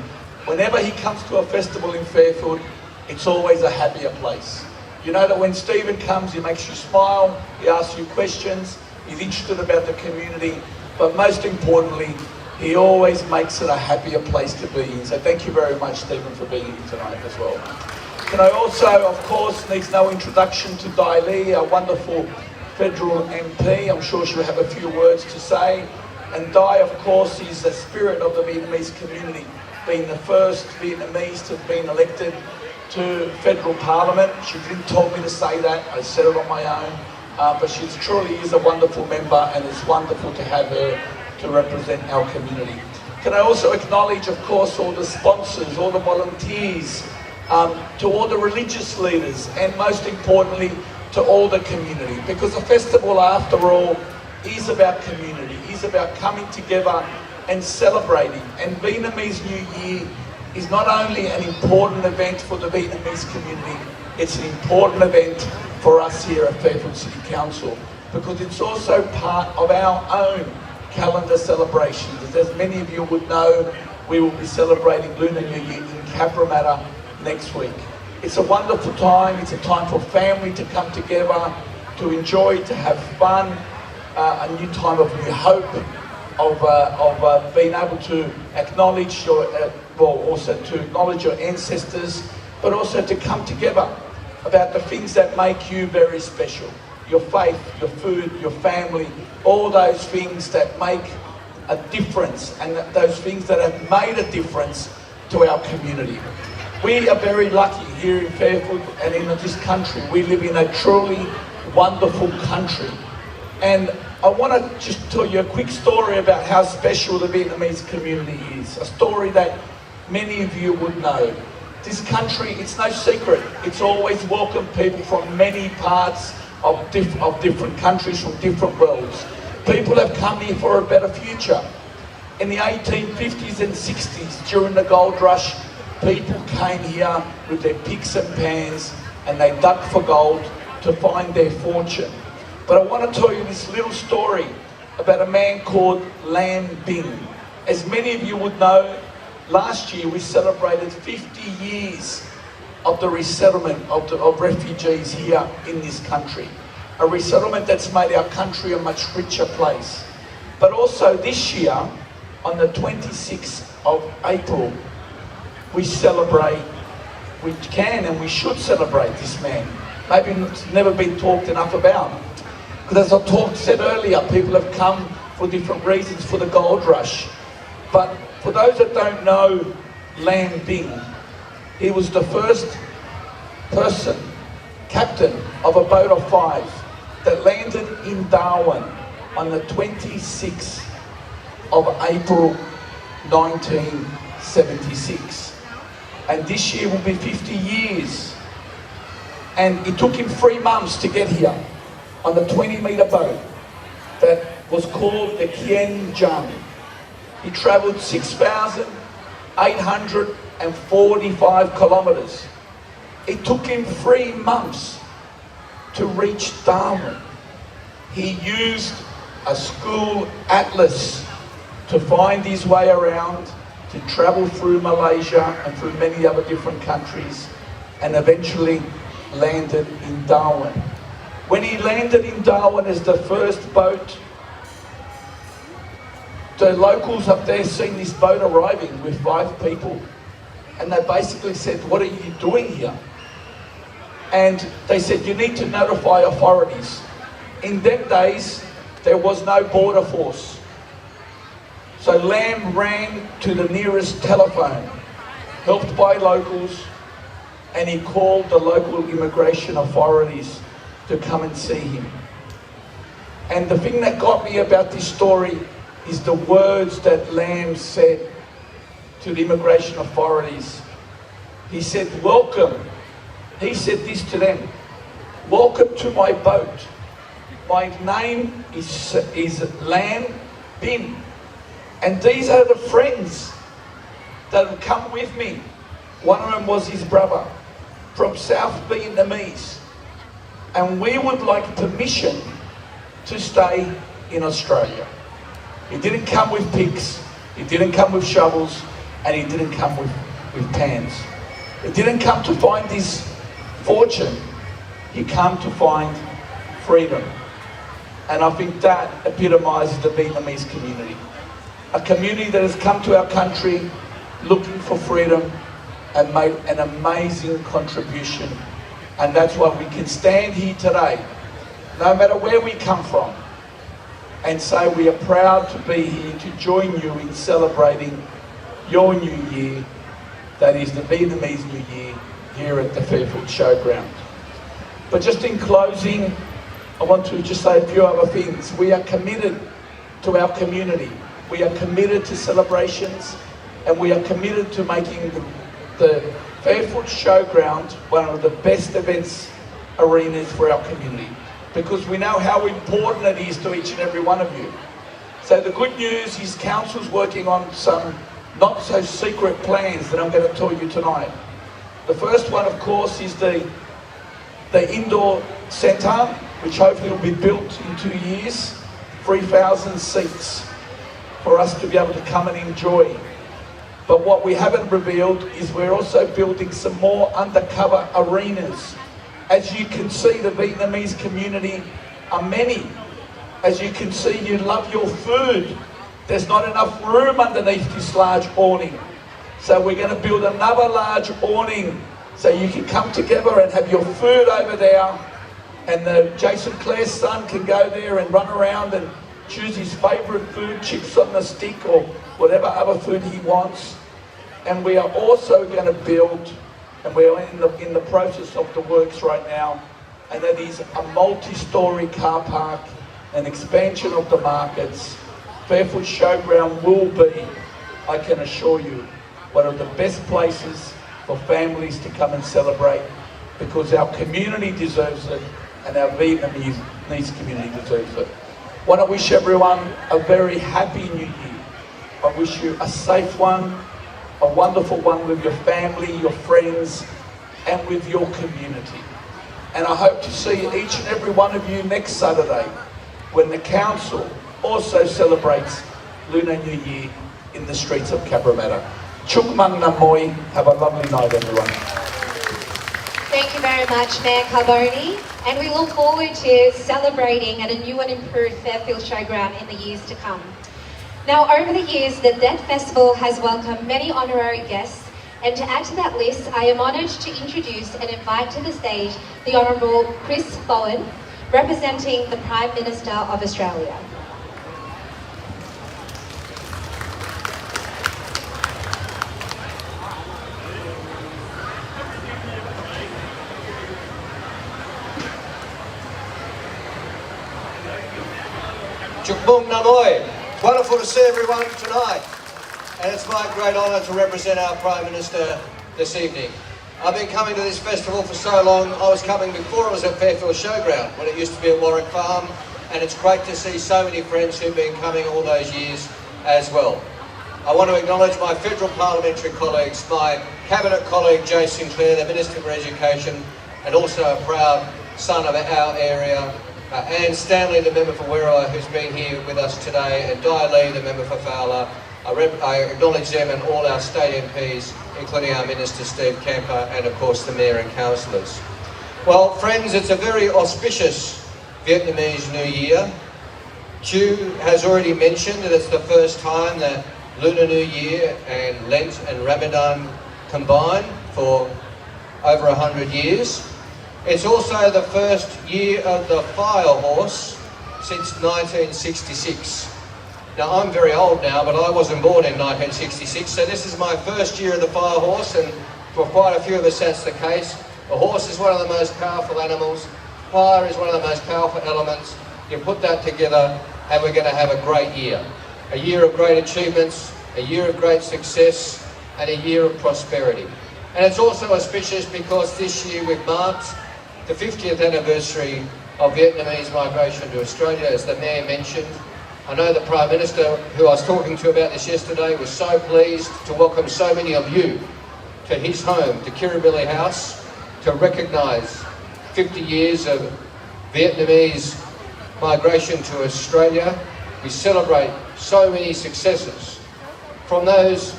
Whenever he comes to a festival in Fairfield, it's always a happier place. You know that when Stephen comes, he makes you smile, he asks you questions, he's interested about the community, but most importantly, he always makes it a happier place to be in. So thank you very much, Stephen, for being here tonight as well. Can I also, of course, needs no introduction to Dai Lee, our wonderful federal MP. I'm sure she'll have a few words to say. And Dai, of course, is the spirit of the Vietnamese community, being the first Vietnamese to have been elected to federal parliament. She didn't tell me to say that, I said it on my own. But she truly is a wonderful member, and it's wonderful to have her to represent our community. Can I also acknowledge, of course, all the sponsors, all the volunteers, to all the religious leaders, and most importantly, to all the community. Because the festival, after all, is about community, is about coming together and celebrating. And Vietnamese New Year is not only an important event for the Vietnamese community, it's an important event for us here at Fairfield City Council, because it's also part of our own calendar celebrations. As many of you would know, we will be celebrating Lunar New Year in Cabramatta next week. It's a wonderful time. It's a time for family to come together, to enjoy, to have fun, a new time of new hope, of being able to acknowledge your, also to acknowledge your ancestors, but also to come together about the things that make you very special. Your faith, your food, your family, all those things that make a difference, and those things that have made a difference to our community. We are very lucky here in Fairfield and in this country. We live in a truly wonderful country. And I want to just tell you a quick story about how special the Vietnamese community is. A story that many of you would know. This country, it's no secret, it's always welcomed people from many parts of different countries, from different worlds. People have come here for a better future. In the 1850s and 60s, during the gold rush, people came here with their picks and pans and they dug for gold to find their fortune. But I want to tell you this little story about a man called Bính. As many of you would know, last year we celebrated 50 years of the resettlement of refugees here in this country. A resettlement that's made our country a much richer place. But also this year, on the 26th of April, we celebrate, we can and we should celebrate this man. Maybe it's never been talked enough about. Because as I said earlier, people have come for different reasons for the gold rush. But for those that don't know Bính, he was the first person, captain of a boat of 5 that landed in Darwin on the 26th of April 1976. And this year will be 50 years. And it took him 3 months to get here on the 20-meter boat that was called the Kien Jung. He travelled 6,845 kilometres. It took him 3 months to reach Darwin. He used a school atlas to find his way around, to travel through Malaysia and through many other different countries, and eventually landed in Darwin. When he landed in Darwin as the first boat, the locals up there seen this boat arriving with 5 people, and they basically said, "What are you doing here?" And they said, "You need to notify authorities." In them days, there was no border force. So Lamb ran to the nearest telephone, helped by locals, and he called the local immigration authorities to come and see him. And the thing that got me about this story is the words that Lamb said to the immigration authorities. He said, "Welcome." He said this to them, "Welcome to my boat. My name is Bính. And these are the friends that have come with me." One of them was his brother from South Vietnamese. "And we would like permission to stay in Australia." He didn't come with picks, he didn't come with shovels, and he didn't come with pans. He didn't come to find his fortune, he came to find freedom. And I think that epitomizes the Vietnamese community. A community that has come to our country looking for freedom and made an amazing contribution. And that's why we can stand here today, no matter where we come from, and say we are proud to be here to join you in celebrating your new year, that is the Vietnamese New Year, here at the Fairfield Showground. But just in closing, I want to just say a few other things. We are committed to our community. We are committed to celebrations, and we are committed to making the Fairfield Showground one of the best events arenas for our community, because we know how important it is to each and every one of you. So the good news is Council's working on some not so secret plans that I'm going to tell you tonight. The first one, of course, is the indoor centre, which hopefully will be built in 2 years, 3,000 seats for us to be able to come and enjoy. But what we haven't revealed is we're also building some more undercover arenas. As you can see, the Vietnamese community are many. As you can see, you love your food. There's not enough room underneath this large awning. So we're going to build another large awning so you can come together and have your food over there, and Jason Clare's son can go there and run around and choose his favourite food, chips on the stick or whatever other food he wants. And we are also going to build, and we're in the process of the works right now, and that is a multi-storey car park, an expansion of the markets. Fairfield Showground will be, I can assure you, one of the best places for families to come and celebrate, because our community deserves it and our Vietnamese community deserves it. I want to wish everyone a very happy New Year. I wish you a safe one, a wonderful one with your family, your friends, and with your community. And I hope to see each and every one of you next Saturday when the council also celebrates Lunar New Year in the streets of Cabramatta. Chúc mừng năm mới. Have a lovely night, everyone. Thank you very much, Mayor Carboni, and we look forward to celebrating at a new and improved Fairfield Showground in the years to come. Now, over the years, the Death Festival has welcomed many honorary guests, and to add to that list, I am honoured to introduce and invite to the stage the Honourable Chris Bowen, representing the Prime Minister of Australia. Chúc mừng năm mới. Wonderful to see everyone tonight, and it's my great honour to represent our Prime Minister this evening. I've been coming to this festival for so long. I was coming before it was at Fairfield Showground, when it used to be at Warwick Farm, and it's great to see so many friends who've been coming all those years as well. I want to acknowledge my federal parliamentary colleagues, my cabinet colleague Jay Sinclair, the Minister for Education, and also a proud son of our area, Anne Stanley, the member for Werriwa, who's been here with us today, and Di Lee, the member for Fowler. I acknowledge them and all our state MPs, including our Minister Steve Camper, and of course the Mayor and Councillors. Well, friends, it's a very auspicious Vietnamese New Year. Chu has already mentioned that it's the first time that Lunar New Year and Lent and Ramadan combine for over 100 years. It's also the first year of the fire horse since 1966. Now, I'm very old now, but I wasn't born in 1966, so this is my first year of the fire horse, and for quite a few of us that's the case. A horse is one of the most powerful animals. Fire is one of the most powerful elements. You put that together and we're going to have a great year. A year of great achievements, a year of great success, and a year of prosperity. And it's also auspicious because this year we've marked the 50th anniversary of Vietnamese migration to Australia, as the Mayor mentioned. I know the Prime Minister, who I was talking to about this yesterday, was so pleased to welcome so many of you to his home, to Kirribilli House, to recognise 50 years of Vietnamese migration to Australia. We celebrate so many successes from those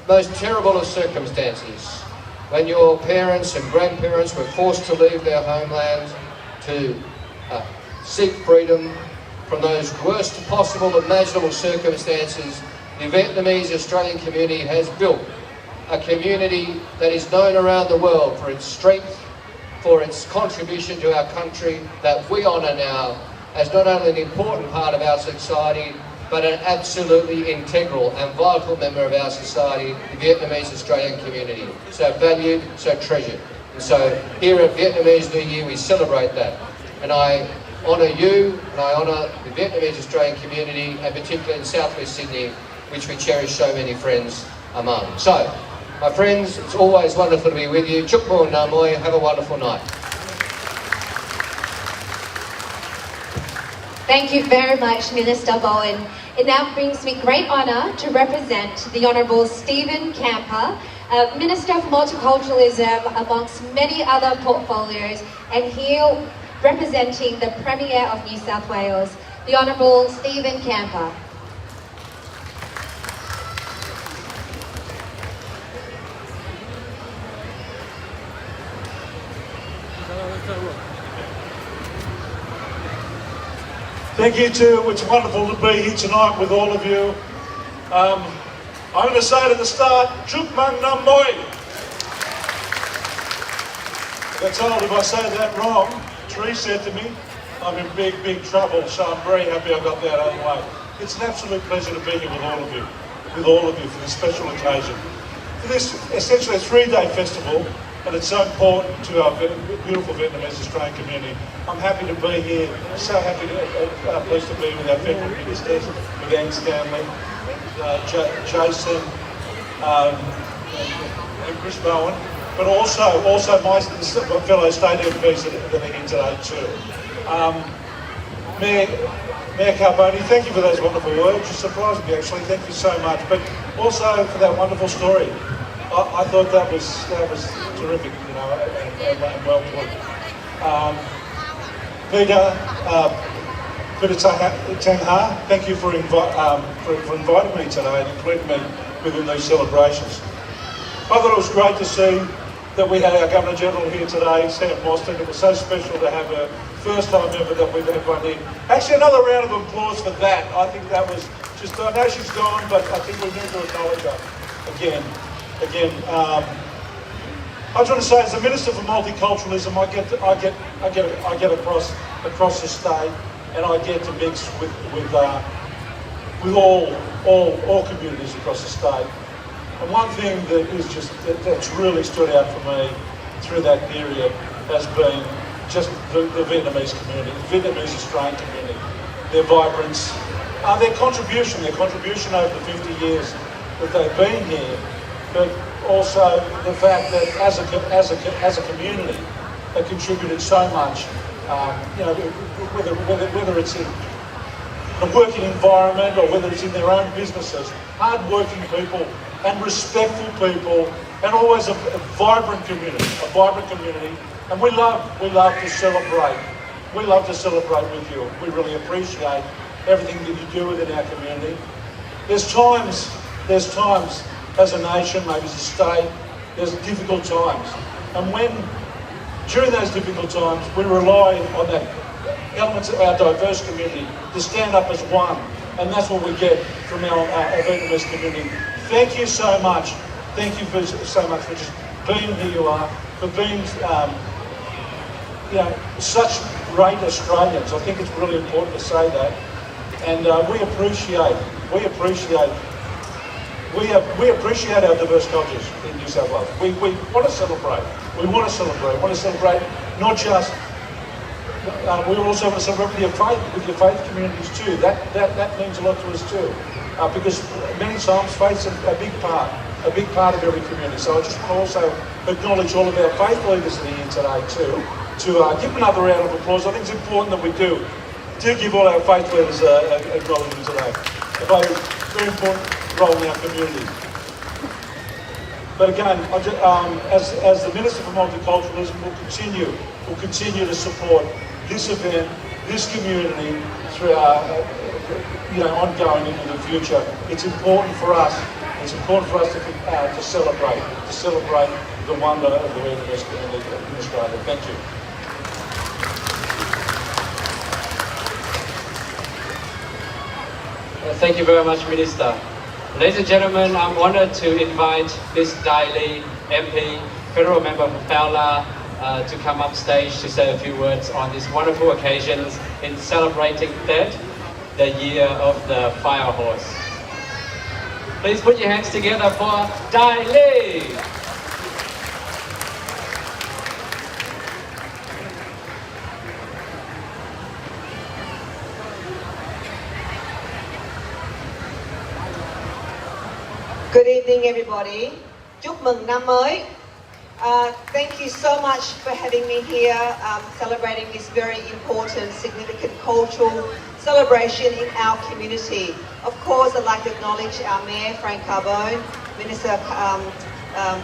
most terrible of circumstances, when your parents and grandparents were forced to leave their homeland to seek freedom from those worst possible imaginable circumstances. The Vietnamese Australian community has built a community that is known around the world for its strength, for its contribution to our country, that we honour now as not only an important part of our society, but an absolutely integral and vital member of our society, the Vietnamese Australian community. So valued, so treasured. And so here at Vietnamese New Year, we celebrate that. And I honour you, and I honour the Vietnamese Australian community, and particularly in Southwest Sydney, which we cherish so many friends among. So, my friends, it's always wonderful to be with you. Chúc mừng năm mới. Have a wonderful night. Thank you very much, Minister Bowen. It now brings me great honour to represent the Honourable Stephen Camper, Minister for Multiculturalism amongst many other portfolios, and here representing the Premier of New South Wales, the Honourable Stephen Camper. Thank you too. It's wonderful to be here tonight with all of you. I'm going to say at the start, Chúc mừng năm mới. I got told if I say that wrong, Tree said to me, I'm in big trouble, so I'm very happy I got that out of the way. It's an absolute pleasure to be here with all of you for this special occasion. For this essentially a 3-day festival, and it's so important to our beautiful Vietnamese Australian community. I'm happy to be here, so happy to, pleased to be with our federal ministers, with Anne Stanley, Jason, and Chris Bowen, but also my fellow state MPs that are here today too. Mayor Carboni, thank you for those wonderful words. You surprised me actually. Thank you so much. But also for that wonderful story. I thought that was terrific, you know, and well put. Peter Tangha, thank you for inviting me today and including me within these celebrations. I thought it was great to see that we had our Governor General here today, Sam Boston. It was so special to have a first-time member that we've had one here. Actually, another round of applause for that. I think that was just, I know she's gone, but I think we need to acknowledge her again. I just want to say, as a Minister for Multiculturalism, I get across the state, and I get to mix with all communities across the state. And one thing that's really stood out for me through that period has been just the Vietnamese community, the Vietnamese Australian community, their vibrance, their contribution over the 50 years that they've been here, but also the fact that as a community, they contributed so much. You know, whether it's in the working environment or whether it's in their own businesses, hard-working people and respectful people, and always a vibrant community. And we love to celebrate. We love to celebrate with you. We really appreciate everything that you do within our community. There's times as a nation, maybe as a state, there's difficult times. And during those difficult times, we rely on that elements of our diverse community to stand up as one. And that's what we get from our Vietnamese community. Thank you so much. Thank you so much for just being who you are, for being such great Australians. I think it's really important to say that. And we appreciate our diverse cultures in New South Wales. We want to celebrate. We want to celebrate not just, we also want to celebrate with your faith communities too. That means a lot to us too. Because many times faith's a big part of every community. So I just want to also acknowledge all of our faith leaders that are here today too, to give another round of applause. I think it's important that we do give all our faith leaders acknowledgement today. They play a very important role in our community. But again, as the Minister for Multiculturalism, we'll continue to support this event, this community through ongoing into the future. It's important for us. It's important for us to celebrate the wonder of the Vietnamese community in Australia. Thank you. Thank you very much, Minister. Ladies and gentlemen, I'm honoured to invite this Dai Li MP, Federal Member for Fowler, to come up stage to say a few words on this wonderful occasion in celebrating the year of the fire horse. Please put your hands together for Dai Li. Good evening, everybody. Chúc mừng năm mới. Thank you so much for having me here, celebrating this very important, significant cultural celebration in our community. Of course, I'd like to acknowledge our Mayor, Frank Carbone, Minister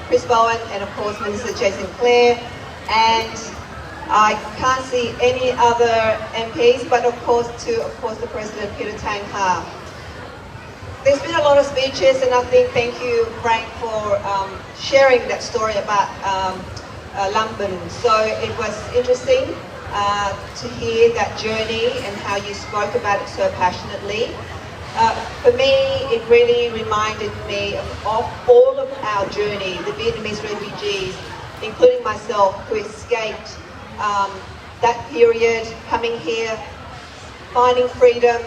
Chris Bowen, and of course, Minister Jason Clare. And I can't see any other MPs, but of course, the President, Peter Tang Ha. There's been a lot of speeches, and I think thank you, Frank, for sharing that story about Lambin. So it was interesting to hear that journey and how you spoke about it so passionately. For me, it really reminded me of all of our journey, the Vietnamese refugees, including myself, who escaped that period, coming here, finding freedom,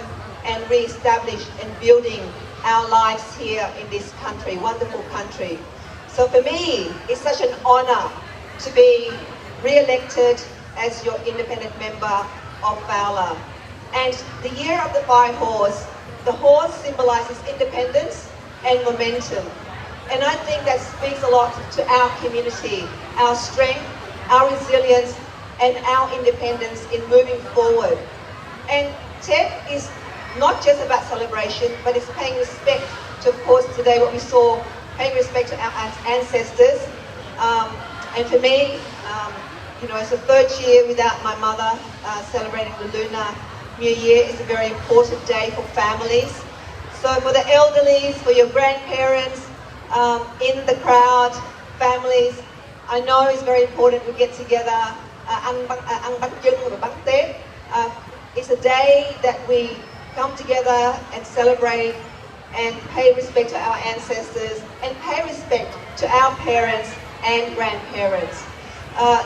and re-established and building our lives here in this country, wonderful country. So for me, it's such an honor to be re-elected as your independent member of Fowler. And the year of the fire horse, the horse symbolizes independence and momentum. And I think that speaks a lot to our community, our strength, our resilience, and our independence in moving forward. And Tết is not just about celebration, but it's paying respect to, of course, today what we saw, paying respect to our ancestors. And for me, you know, it's the third year without my mother celebrating the Lunar New Year. It's a very important day for families. So for the elderly, for your grandparents, in the crowd, families, I know it's very important we get together, ăn bánh chưng và bánh tét. It's a day that we come together and celebrate and pay respect to our ancestors and pay respect to our parents and grandparents.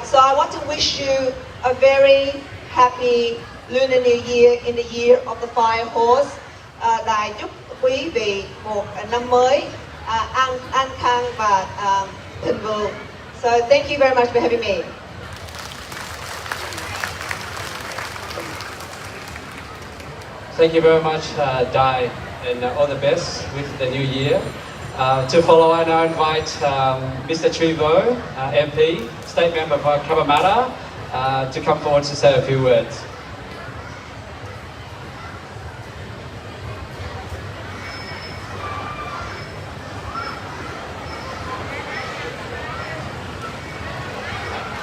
So I want to wish you a very happy Lunar New Year in the year of the Fire Horse. Đài chúc quý vị một năm mới an khang và thịnh vượng. So thank you very much for having me. Thank you very much, Dai, and all the best with the new year. To follow, I now invite Mr. Trivo, MP, State Member for Cabramatta, to come forward to say a few words.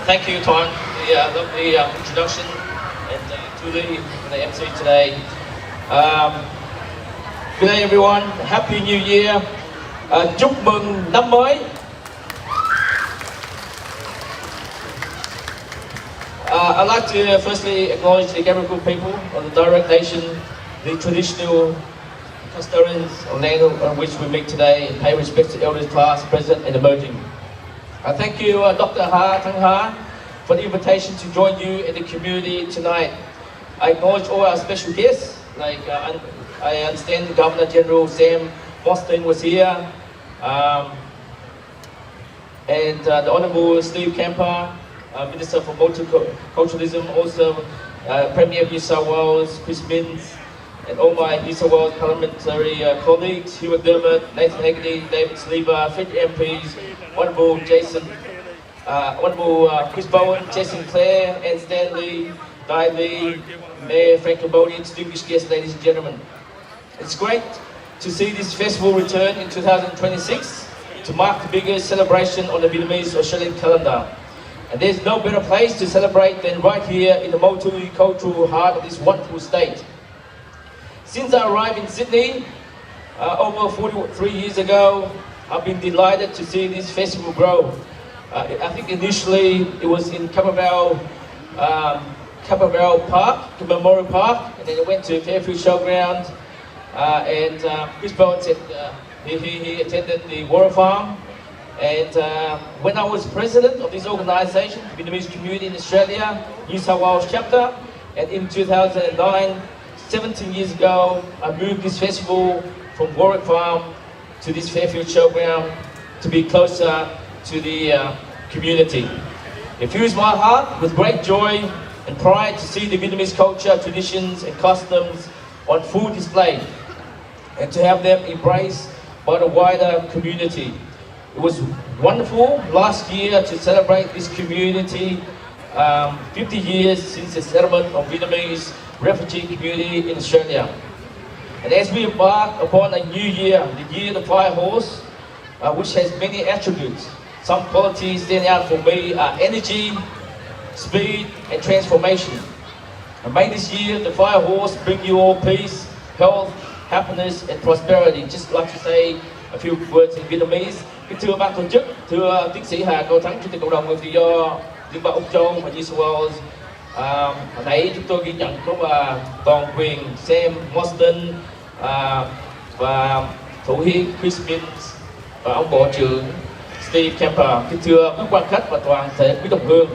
Thank you, Tuan, for the lovely introduction, and to the MC today. Good day, everyone. Happy New Year. Chúc mừng năm mới. I'd like to firstly acknowledge the Gadigal people of the Direct Nation, the traditional custodians of land on which we meet today, and pay respect to elders past, present, and emerging. Thank you, Dr. Thang Ha, for the invitation to join you in the community tonight. I acknowledge all our special guests, like I understand Governor General Sam Mostyn was here, and the Honourable Steve Camper, Minister for Multiculturalism, also Premier of New South Wales, Chris Minns, and all my New South Wales parliamentary colleagues, Hugh McDermott, Nathan Haggerty, David Sleever, federal MPs, Honourable Chris Bowen, Jason Clare, Anne Stanley, Dai Lee, Mayor Frank Cambodian, distinguished guests, ladies and gentlemen. It's great to see this festival return in 2026 to mark the biggest celebration on the Vietnamese Australian calendar. And there's no better place to celebrate than right here in the multicultural heart of this wonderful state. Since I arrived in Sydney over 43 years ago, I've been delighted to see this festival grow. I think initially it was in Camberwell Park, Memorial Park, and then it went to Fairfield Showground. And Chris Bowen said he attended the Water Farm. And when I was president of this organisation, Vietnamese Community in Australia, New South Wales chapter, and in 2009, 17 years ago, I moved this festival from Warwick Farm to this Fairfield Showground to be closer to the community. It fills my heart with great joy and pride to see the Vietnamese culture, traditions and customs on full display and to have them embraced by the wider community. It was wonderful last year to celebrate this community 50 years since the settlement of Vietnamese refugee community in Australia. And as we embark upon a new year, the year of the Fire Horse, which has many attributes. Some qualities stand out for me are energy, speed, and transformation. And may this year the Fire Horse bring you all peace, health, happiness, and prosperity. Just like to say a few words in Vietnamese. Kính thưa ban tổ chức, thưa tiến sĩ Hà Cao Thắng, Chủ tịch Cộng đồng người tự do Liên bang Úc Châu và New South Wales. Hồi nãy chúng tôi ghi nhận có bà Toàn Quyền, Sam Mostyn và thủ hiến Chris Minns và ông Bộ trưởng Steve Camper. Kính thưa quý quan khách và toàn thể quý đồng hương.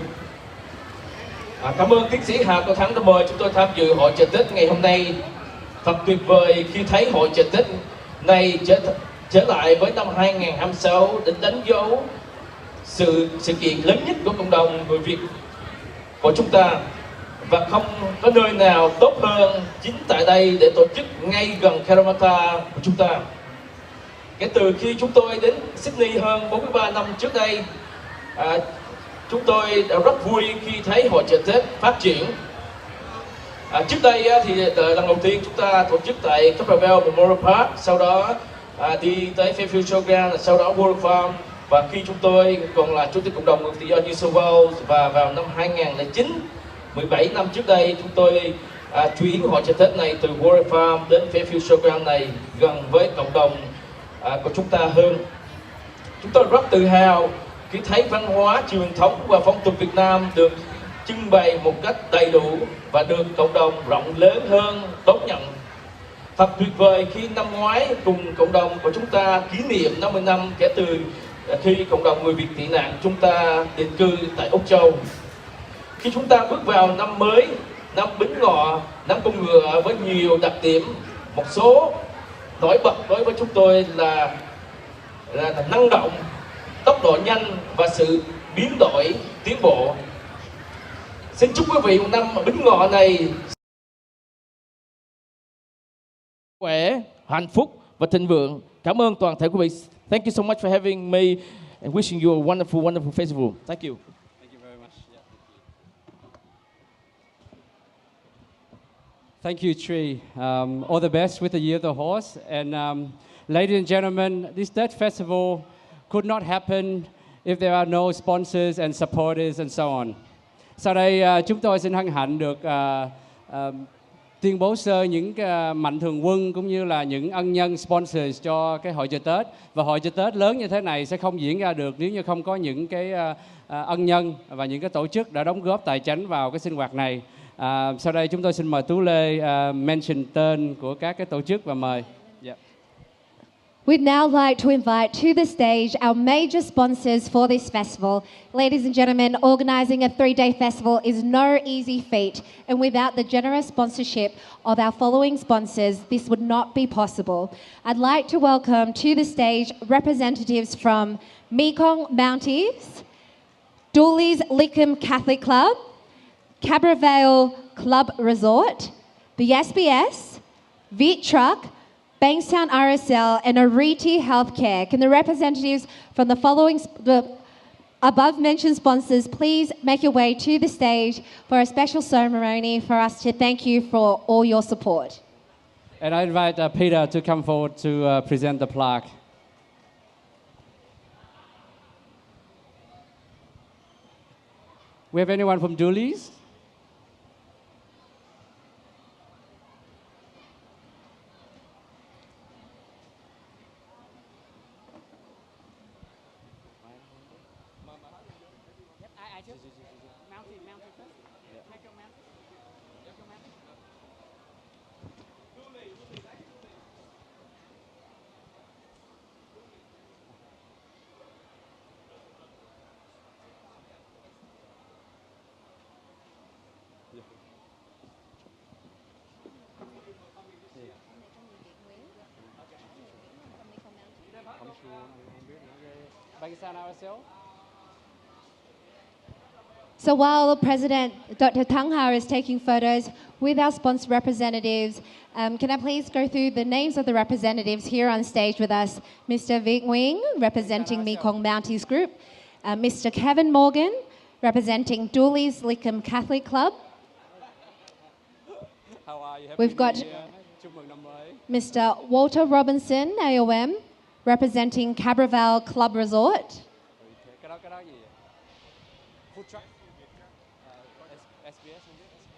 Cảm ơn tiến sĩ Hà Cao Thắng đã mời chúng tôi tham dự hội chợ Tết ngày hôm nay. Thật tuyệt vời khi thấy hội chợ Tết này trở lại với năm 2026 để đánh dấu sự kiện lớn nhất của cộng đồng người Việt của chúng ta, và không có nơi nào tốt hơn chính tại đây để tổ chức ngay gần Cabramatta của chúng ta. Kể từ khi chúng tôi đến Sydney hơn 43 năm trước đây, chúng tôi rất vui khi thấy hội chợ Tết phát triển. Trước đây thì lần đầu tiên chúng ta tổ chức tại Campbell Memorial Park, sau đó đi tới Fairfield Showground, sau đó World Farm, và khi chúng tôi còn là chủ tịch cộng đồng người tự do New South Wales, và vào năm 2009, 17 năm trước đây, chúng tôi chuyển hội chợ Tết này từ World Farm đến Fairfield Showground này gần với cộng đồng của chúng ta hơn. Chúng tôi rất tự hào khi thấy văn hóa truyền thống và phong tục Việt Nam được trưng bày một cách đầy đủ và được cộng đồng rộng lớn hơn đón nhận. Thật tuyệt vời khi năm ngoái cùng cộng đồng của chúng ta kỷ niệm 50 năm kể từ khi cộng đồng người Việt tị nạn chúng ta định cư tại Úc Châu. Khi chúng ta bước vào năm mới, năm Bính Ngọ, năm con ngựa với nhiều đặc điểm, một số nổi bật đối với chúng tôi là năng động, tốc độ nhanh và sự biến đổi, tiến bộ. Xin chúc quý vị một năm Bính Ngọ này khỏe, hạnh phúc và thịnh vượng. Cảm ơn toàn thể quý vị. Thank you so much for having me and wishing you a wonderful, wonderful festival. Thank you. Thank you very much. Yeah, thank you, Tree. All the best with the Year of the Horse. And ladies and gentlemen, this Tet Festival could not happen if there are no sponsors and supporters and so on. Sau đây chúng tôi xin hân hạnh được tuyên bố sơ những mạnh thường quân cũng như là những ân nhân sponsors cho cái hội chợ Tết. Và hội chợ Tết lớn như thế này sẽ không diễn ra được nếu như không có những cái ân nhân và những cái tổ chức đã đóng góp tài chánh vào cái sinh hoạt này. Sau đây chúng tôi xin mời Tú Lê mention tên của các cái tổ chức và mời. Yeah. We'd now like to invite to the stage our major sponsors for this festival. Ladies and gentlemen, organising a 3-day festival is no easy feat, and without the generous sponsorship of our following sponsors, this would not be possible. I'd like to welcome to the stage representatives from Mekong Mounties, Dooley's Lickham Catholic Club, Cabra Vale Club Resort, the SBS, Viet Truck, Bankstown RSL, and Ariti Healthcare. Can the representatives from the above mentioned sponsors please make your way to the stage for a special ceremony for us to thank you for all your support. And I invite Peter to come forward to present the plaque. We have anyone from Dooley's? So while President Dr. Thang Ha is taking photos with our sponsor representatives, can I please go through the names of the representatives here on stage with us? Mr. Viet Nguyen, representing Mekong Mounties Group. Mr. Kevin Morgan, representing Dooley's Lickham Catholic Club. How are you? We've got Mr. Walter Robinson, AOM, representing Cabra Vale Club Resort.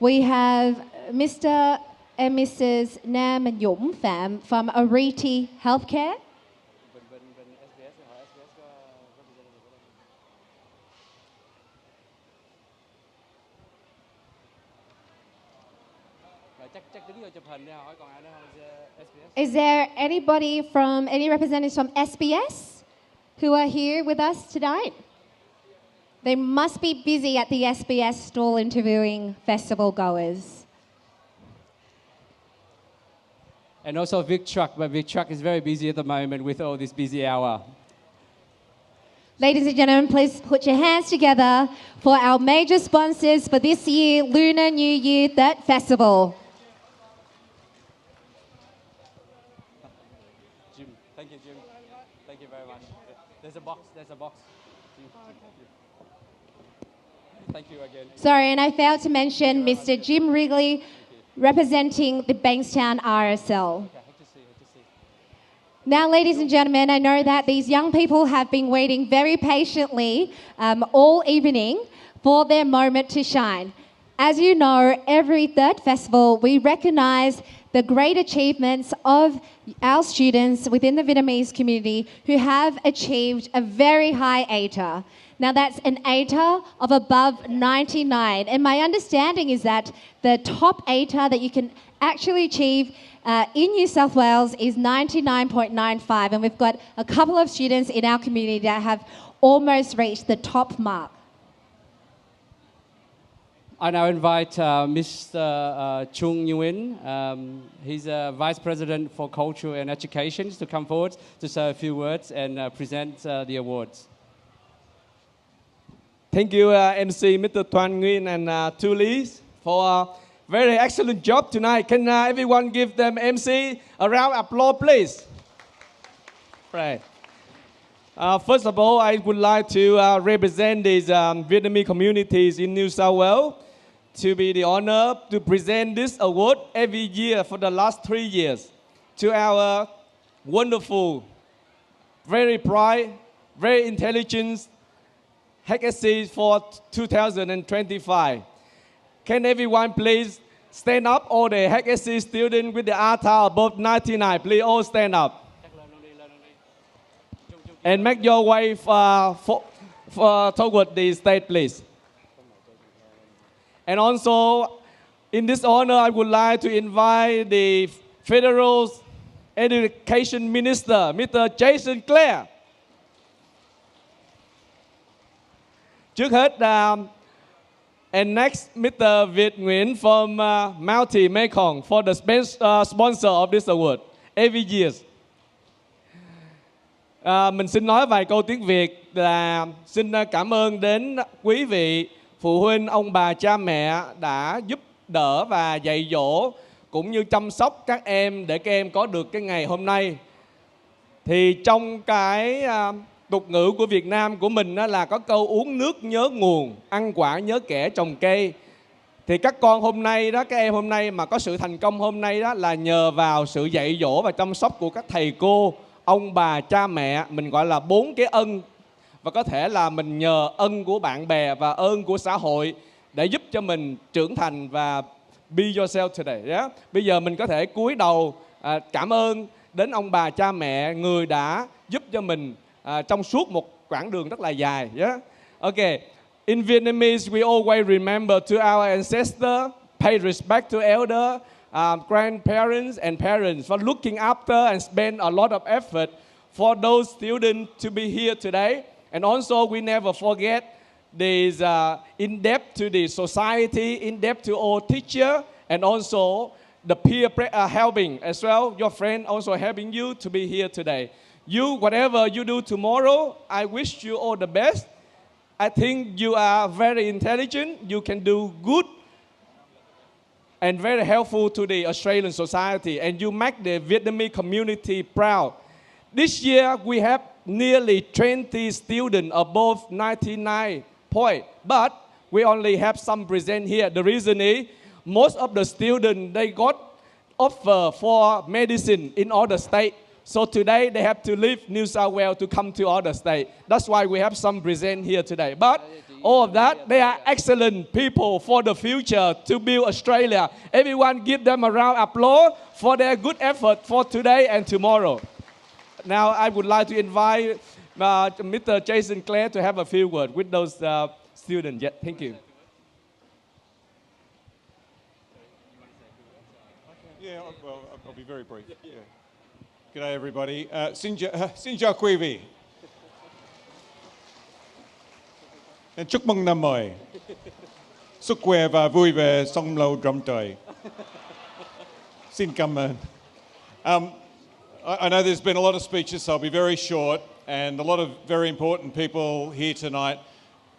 We have Mr. and Mrs. Nam and Dũng Phạm from Ariti Healthcare. Is there anybody from, any representatives from SBS who are here with us tonight? They must be busy at the SBS stall interviewing festival goers. And also Vic Truck, but Vic Truck is very busy at the moment with all this busy hour. Ladies and gentlemen, please put your hands together for our major sponsors for this year Lunar New Year Tet Festival. Jim, thank you, Jim. There's a box. Thank you again. Sorry, and I failed to mention Mr. Jim Wrigley, representing the Bankstown RSL. Now, ladies and gentlemen, I know that these young people have been waiting very patiently all evening for their moment to shine. As you know, every third festival, we recognise the great achievements of our students within the Vietnamese community who have achieved a very high ATAR. Now, that's an ATAR of above 99. And my understanding is that the top ATAR that you can actually achieve in New South Wales is 99.95. And we've got a couple of students in our community that have almost reached the top mark. I now invite Mr. Chung Nguyen. He's Vice President for Culture and Education to come forward to say a few words and present the awards. Thank you, MC Mr. Tuan Nguyen and Tu Lees for a very excellent job tonight. Can everyone give them MC a round of applause, please? Right. First of all, I would like to represent these Vietnamese communities in New South Wales to be the honor to present this award every year for the last 3 years to our wonderful, very bright, very intelligent HSC for 2025. Can everyone please stand up? All the HSC students with the ATAR above 99, please all stand up. And make your way toward the stage, please. And also, in this honor, I would like to invite the Federal Education Minister, Mr. Jason Clare. Trước hết, and next, Mr. Việt Nguyen from Mountie Mekong for the sponsor of this award every year. Mình xin nói vài câu tiếng Việt là xin cảm ơn đến quý vị phụ huynh, ông bà, cha mẹ đã giúp đỡ và dạy dỗ cũng như chăm sóc các em để các em có được cái ngày hôm nay. Thì trong cái tục ngữ của Việt Nam của mình đó là có câu uống nước nhớ nguồn, ăn quả nhớ kẻ trồng cây. Thì các con hôm nay đó, các em hôm nay mà có sự thành công hôm nay đó là nhờ vào sự dạy dỗ và chăm sóc của các thầy cô, ông bà, cha mẹ. Mình gọi là 4 cái ân. Và có thể là mình nhờ ân của bạn bè và ơn của xã hội để giúp cho mình trưởng thành và be yourself today. Yeah? Bây giờ mình có thể cúi đầu cảm ơn đến ông bà, cha mẹ, người đã giúp cho mình trong suốt một quãng đường rất là dài. Yeah? Okay. In Vietnamese, we always remember to our ancestors, pay respect to elder, grandparents and parents for looking after and spend a lot of effort for those students to be here today. And also, we never forget this in-depth to the society, in-depth to all teacher, and also the peer helping as well. Your friend also helping you to be here today. You, whatever you do tomorrow, I wish you all the best. I think you are very intelligent. You can do good and very helpful to the Australian society. And you make the Vietnamese community proud. This year, we have nearly 20 students above 99 points. But we only have some present here. The reason is, most of the students, they got offer for medicine in other states. So today they have to leave New South Wales to come to other states. That's why we have some present here today. But all of that, they are excellent people for the future to build Australia. Everyone give them a round of applause for their good effort for today and tomorrow. Now I would like to invite Mr. Jason Clare to have a few words with those students. Yeah, thank you. Yeah, well, I'll be very brief. Yeah. G'day everybody. Xin chào quý vị. Chúc mừng năm mới. Sức khỏe và vui vẻ sống lâu trăm đời. Xin cảm ơn. I know there's been a lot of speeches, so I'll be very short, and a lot of very important people here tonight.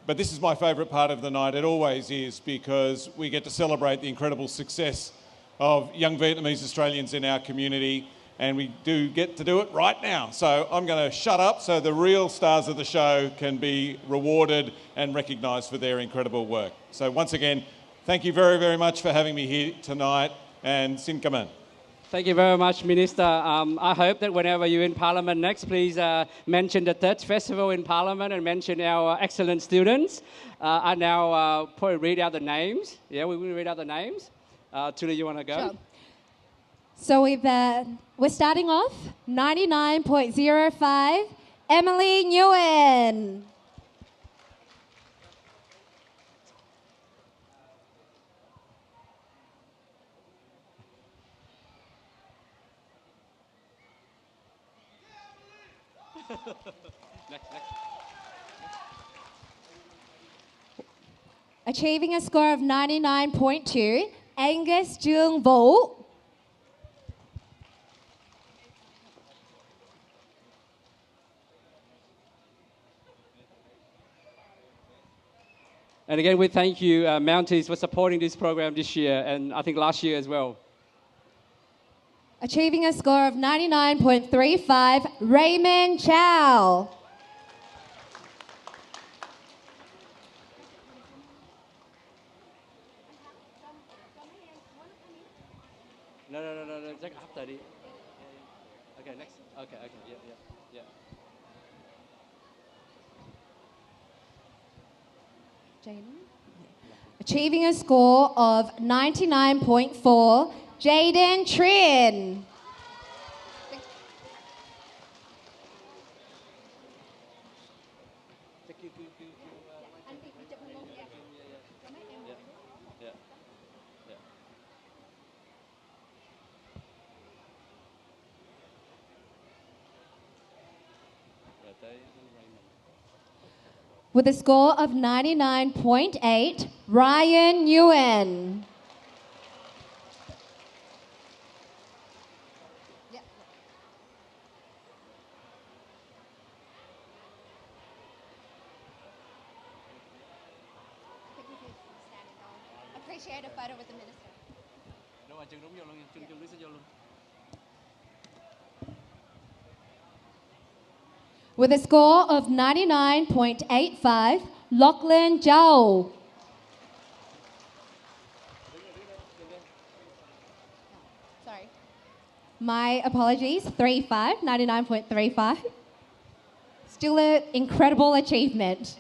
But this is my favourite part of the night. It always is, because we get to celebrate the incredible success of young Vietnamese Australians in our community. and we do get to do it right now. So I'm going to shut up so the real stars of the show can be rewarded and recognised for their incredible work. So once again, thank you very, very much for having me here tonight, and xin cảm ơn. Thank you very much, Minister. I hope that whenever you're in Parliament next, please mention the third festival in Parliament and mention our excellent students. I now probably read out the names. Yeah, we will read out the names. Julie, you want to go? Sure. So we're starting off 99.05, Emily Nguyen. Next. Achieving a score of 99.2, Angus Jung Vũ. And again, we thank you, Mounties, for supporting this program this year, and I think last year as well. Achieving a score of 99.35, Raymond Chow. No, just after the... Okay, next. Okay, yeah. Achieving a score of 99.4, Jaden Trin. With a score of 99.8, Ryan Nguyen. Appreciate a photo with the minister. With a score of 99.85, Lachlan Zhou. Sorry. My apologies, 99.35. Still an incredible achievement.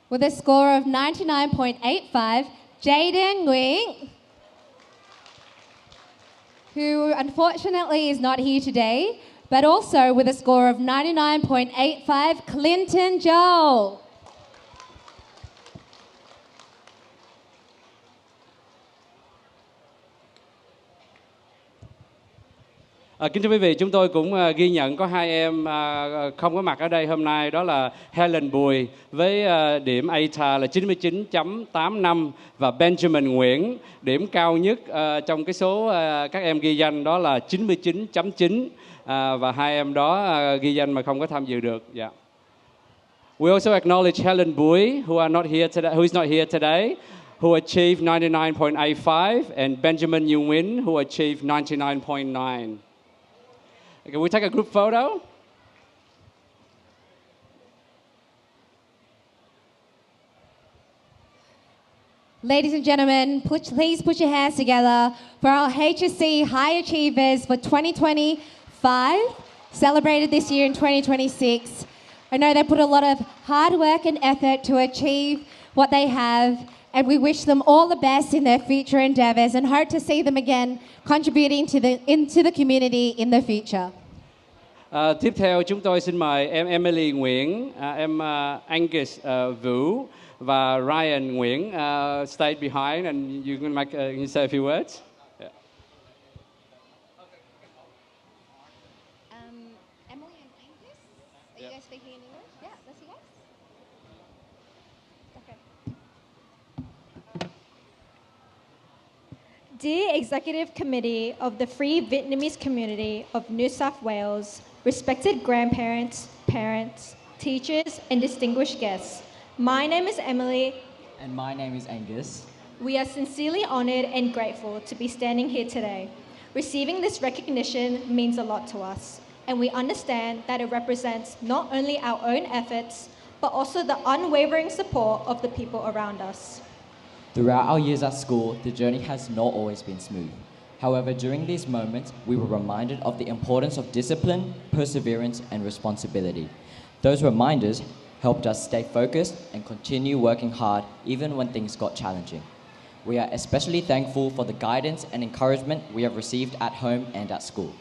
With a score of 99.85, Jaden Nguyen, who unfortunately is not here today, but also with a score of 99.85, Clinton Joel. Kính thưa quý vị, chúng tôi cũng ghi nhận có hai em không có mặt ở đây hôm nay, đó là Helen Bùi với điểm ATA là 99.85 và Benjamin Nguyễn, điểm cao nhất trong cái số các em ghi danh đó là 99.9 và hai em đó ghi danh mà không có tham dự được. Yeah. We also acknowledge Helen Bùi, who is not here today, who achieved 99.85, and Benjamin Nguyen, who achieved 99.9. Can we take a group photo? Ladies and gentlemen, please put your hands together for our HSC High Achievers for 2025, celebrated this year in 2026. I know they put a lot of hard work and effort to achieve what they have, and we wish them all the best in their future endeavors and hope to see them again contributing into the community in the future. Tiếp theo chúng tôi xin mời em Emily Nguyễn, em Angus Vũ và Ryan Nguyễn stay behind and you can you say a few words. Yeah. Emily and Angus, are you guys speaking in English? Yeah, that's you guys. Okay. Dear Executive Committee of the Free Vietnamese Community of New South Wales, respected grandparents, parents, teachers, and distinguished guests, my name is Emily. And my name is Angus. We are sincerely honored and grateful to be standing here today. Receiving this recognition means a lot to us, and we understand that it represents not only our own efforts, but also the unwavering support of the people around us. Throughout our years at school, the journey has not always been smooth. However, during these moments, we were reminded of the importance of discipline, perseverance, and responsibility. Those reminders helped us stay focused and continue working hard even when things got challenging. We are especially thankful for the guidance and encouragement we have received at home and at school.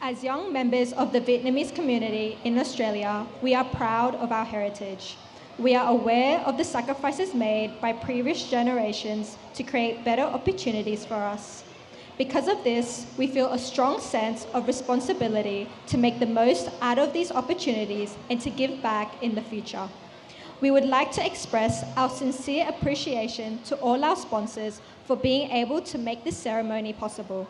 As young members of the Vietnamese community in Australia, we are proud of our heritage. We are aware of the sacrifices made by previous generations to create better opportunities for us. Because of this, we feel a strong sense of responsibility to make the most out of these opportunities and to give back in the future. We would like to express our sincere appreciation to all our sponsors for being able to make this ceremony possible.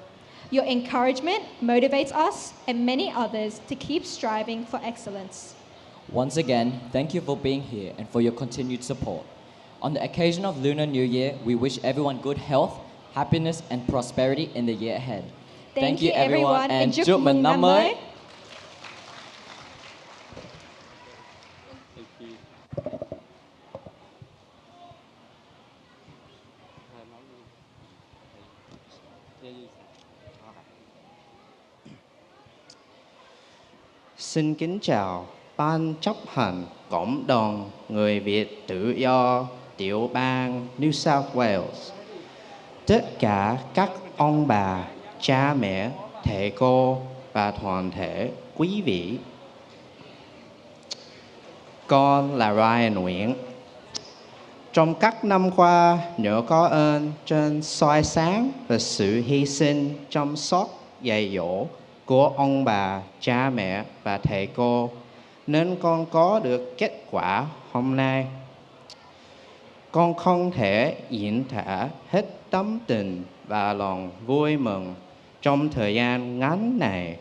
Your encouragement motivates us and many others to keep striving for excellence. Once again, thank you for being here and for your continued support. On the occasion of Lunar New Year, we wish everyone good health, happiness and prosperity in the year ahead. Thank you everyone and chúc mừng năm mới. Xin kính chào Ban chấp hành Cộng đồng Người Việt Tự do Tiểu bang New South Wales, tất cả các ông bà, cha mẹ, thầy cô và toàn thể quý vị. Con là Ryan Nguyễn. Trong các năm qua, nhờ có ơn trên soi sáng và sự hy sinh chăm sóc dạy dỗ của ông bà, cha mẹ và thầy cô, nên con có được kết quả hôm nay. Con không thể diễn tả hết tấm tình và lòng vui mừng trong thời gian ngắn này.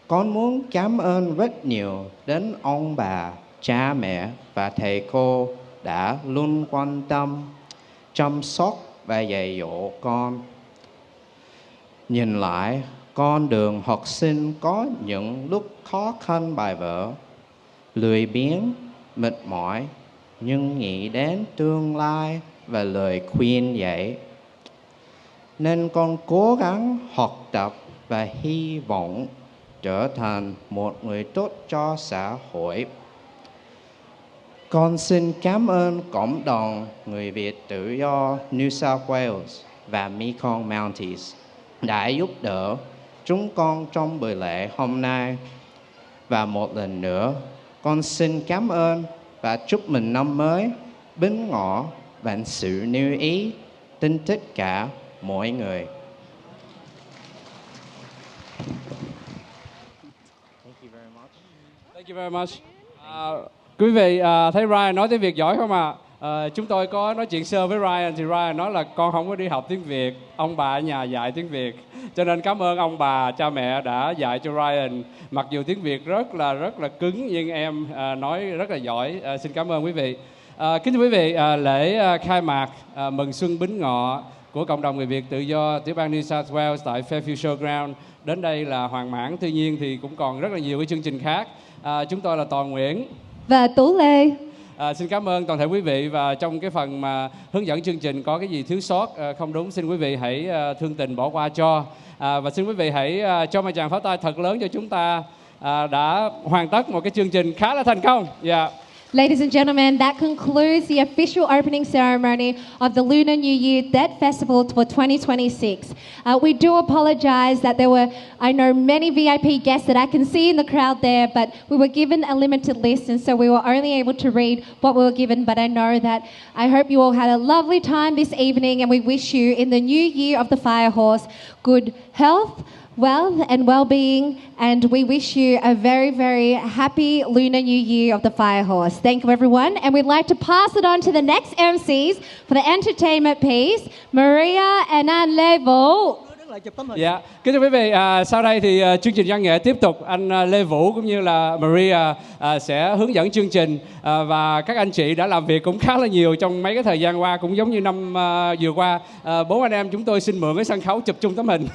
Con muốn cảm ơn rất nhiều đến ông bà, cha mẹ và thầy cô đã luôn quan tâm, chăm sóc và dạy dỗ con. Nhìn lại, con đường học sinh có những lúc khó khăn bài vở, lười biếng, mệt mỏi, nhưng nghĩ đến tương lai và lời khuyên dạy. Nên con cố gắng học tập và hy vọng trở thành một người tốt cho xã hội. Con xin cảm ơn Cộng đồng Người Việt Tự do New South Wales và Mekong Mounties đã giúp đỡ chúng con trong buổi lễ hôm nay. Và một lần nữa, con xin cảm ơn và chúc mừng năm mới bính ngọ vạn sự như ý đến tất cả mọi người. Thank you very much. Quý vị thấy Ryan nói tiếng Việt giỏi không ạ? Chúng tôi có nói chuyện sơ với Ryan thì Ryan nói là con không có đi học tiếng Việt, ông bà ở nhà dạy tiếng Việt. Cho nên cảm ơn ông bà, cha mẹ đã dạy cho Ryan. Mặc dù tiếng Việt rất là cứng nhưng em nói rất là giỏi. Xin cảm ơn quý vị. Kính thưa quý vị, lễ khai mạc mừng xuân Bính Ngọ của cộng đồng người Việt tự do tiểu bang New South Wales tại Fairfield Showground đến đây là hoàn mãn. Tuy nhiên thì cũng còn rất là nhiều cái chương trình khác. Chúng tôi là Toàn Nguyễn và Tú Lê. Xin cảm ơn toàn thể quý vị, và trong cái phần mà hướng dẫn chương trình có cái gì thiếu sót không đúng xin quý vị hãy thương tình bỏ qua cho. Và xin quý vị hãy cho một tràng pháo tay thật lớn cho chúng ta đã hoàn tất một cái chương trình khá là thành công. Yeah. Ladies and gentlemen, that concludes the official opening ceremony of the Lunar New Year Dead Festival for 2026. We do apologize that there were, I know, many VIP guests that I can see in the crowd there, but we were given a limited list, and so we were only able to read what we were given. But I know that I hope you all had a lovely time this evening, and we wish you, in the new year of the Fire Horse, good health, wealth and well-being, and we wish you a very, very happy Lunar New Year of the Fire Horse. Thank you, everyone, and we'd like to pass it on to the next MCs for the entertainment piece, Maria and Anne Level. lại chụp tấm hình. Dạ, kính thưa quý vị, sau đây thì chương trình văn nghệ tiếp tục. Anh Lê Vũ cũng như là Maria sẽ hướng dẫn chương trình, và các anh chị đã làm việc cũng khá là nhiều trong mấy cái thời gian qua, cũng giống như năm vừa qua. Bốn anh em chúng tôi xin mượn cái sân khấu chụp chung tấm hình.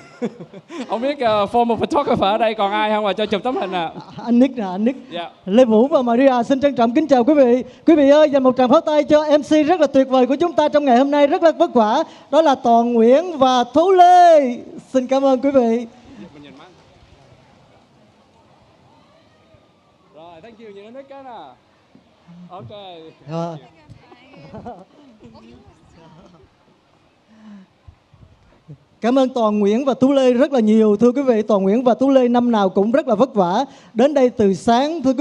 Không biết former photographer ở đây còn ai không mà cho chụp tấm hình à? Anh Nick nè, anh Nick. Dạ. Lê Vũ và Maria xin trân trọng kính chào quý vị. Quý vị ơi, dành một tràng pháo tay cho MC rất là tuyệt vời của chúng ta trong ngày hôm nay, rất là vất vả. Đó là Toàn Nguyễn và Tú Lê. Xin cảm ơn quý vị. Rồi, thank you, nhìn Nick cái nè. Ok. Rồi. Cảm ơn Toàn Nguyễn và Tú Lê rất là nhiều. Thưa quý vị, Toàn Nguyễn và Tú Lê năm nào cũng rất là vất vả. Đến đây từ sáng, thưa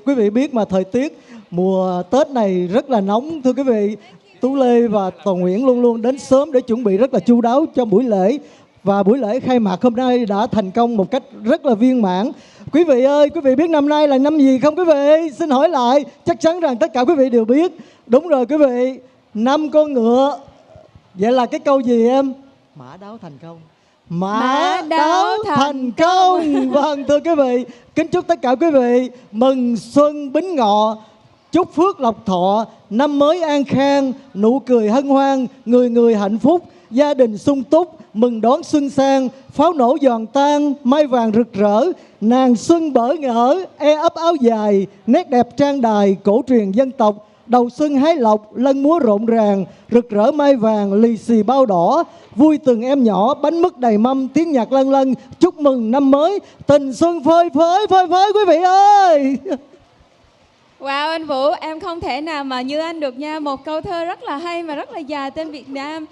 quý vị biết mà thời tiết mùa Tết này rất là nóng. Thưa quý vị, Tú Lê và Toàn Nguyễn luôn luôn đến sớm để chuẩn bị rất là chu đáo cho buổi lễ. Và buổi lễ khai mạc hôm nay đã thành công một cách rất là viên mãn. Quý vị ơi, quý vị biết năm nay là năm gì không quý vị? Xin hỏi lại, chắc chắn rằng tất cả quý vị đều biết. Đúng rồi quý vị, năm con ngựa. Vậy là cái câu gì em? Mã đáo thành công. Mã đáo thành công. Vâng, thưa quý vị, kính chúc tất cả quý vị mừng xuân Bính Ngọ, chúc phước lộc thọ, năm mới an khang, nụ cười hân hoan, người người hạnh phúc, gia đình sung túc, mừng đón xuân sang, pháo nổ giòn tan, mai vàng rực rỡ, nàng xuân bỡ ngỡ, ấp áo dài, nét đẹp trang đài, cổ truyền dân tộc, đầu xuân hái lộc, lân múa rộn ràng, rực rỡ mai vàng, lì xì bao đỏ, vui từng em nhỏ, bánh mứt đầy mâm, tiếng nhạc lân lân, chúc mừng năm mới, tình xuân phơi phới quý vị ơi. Wow, anh Vũ, em không thể nào mà như anh được nha. Một câu thơ rất là hay mà rất là dài tên Việt Nam.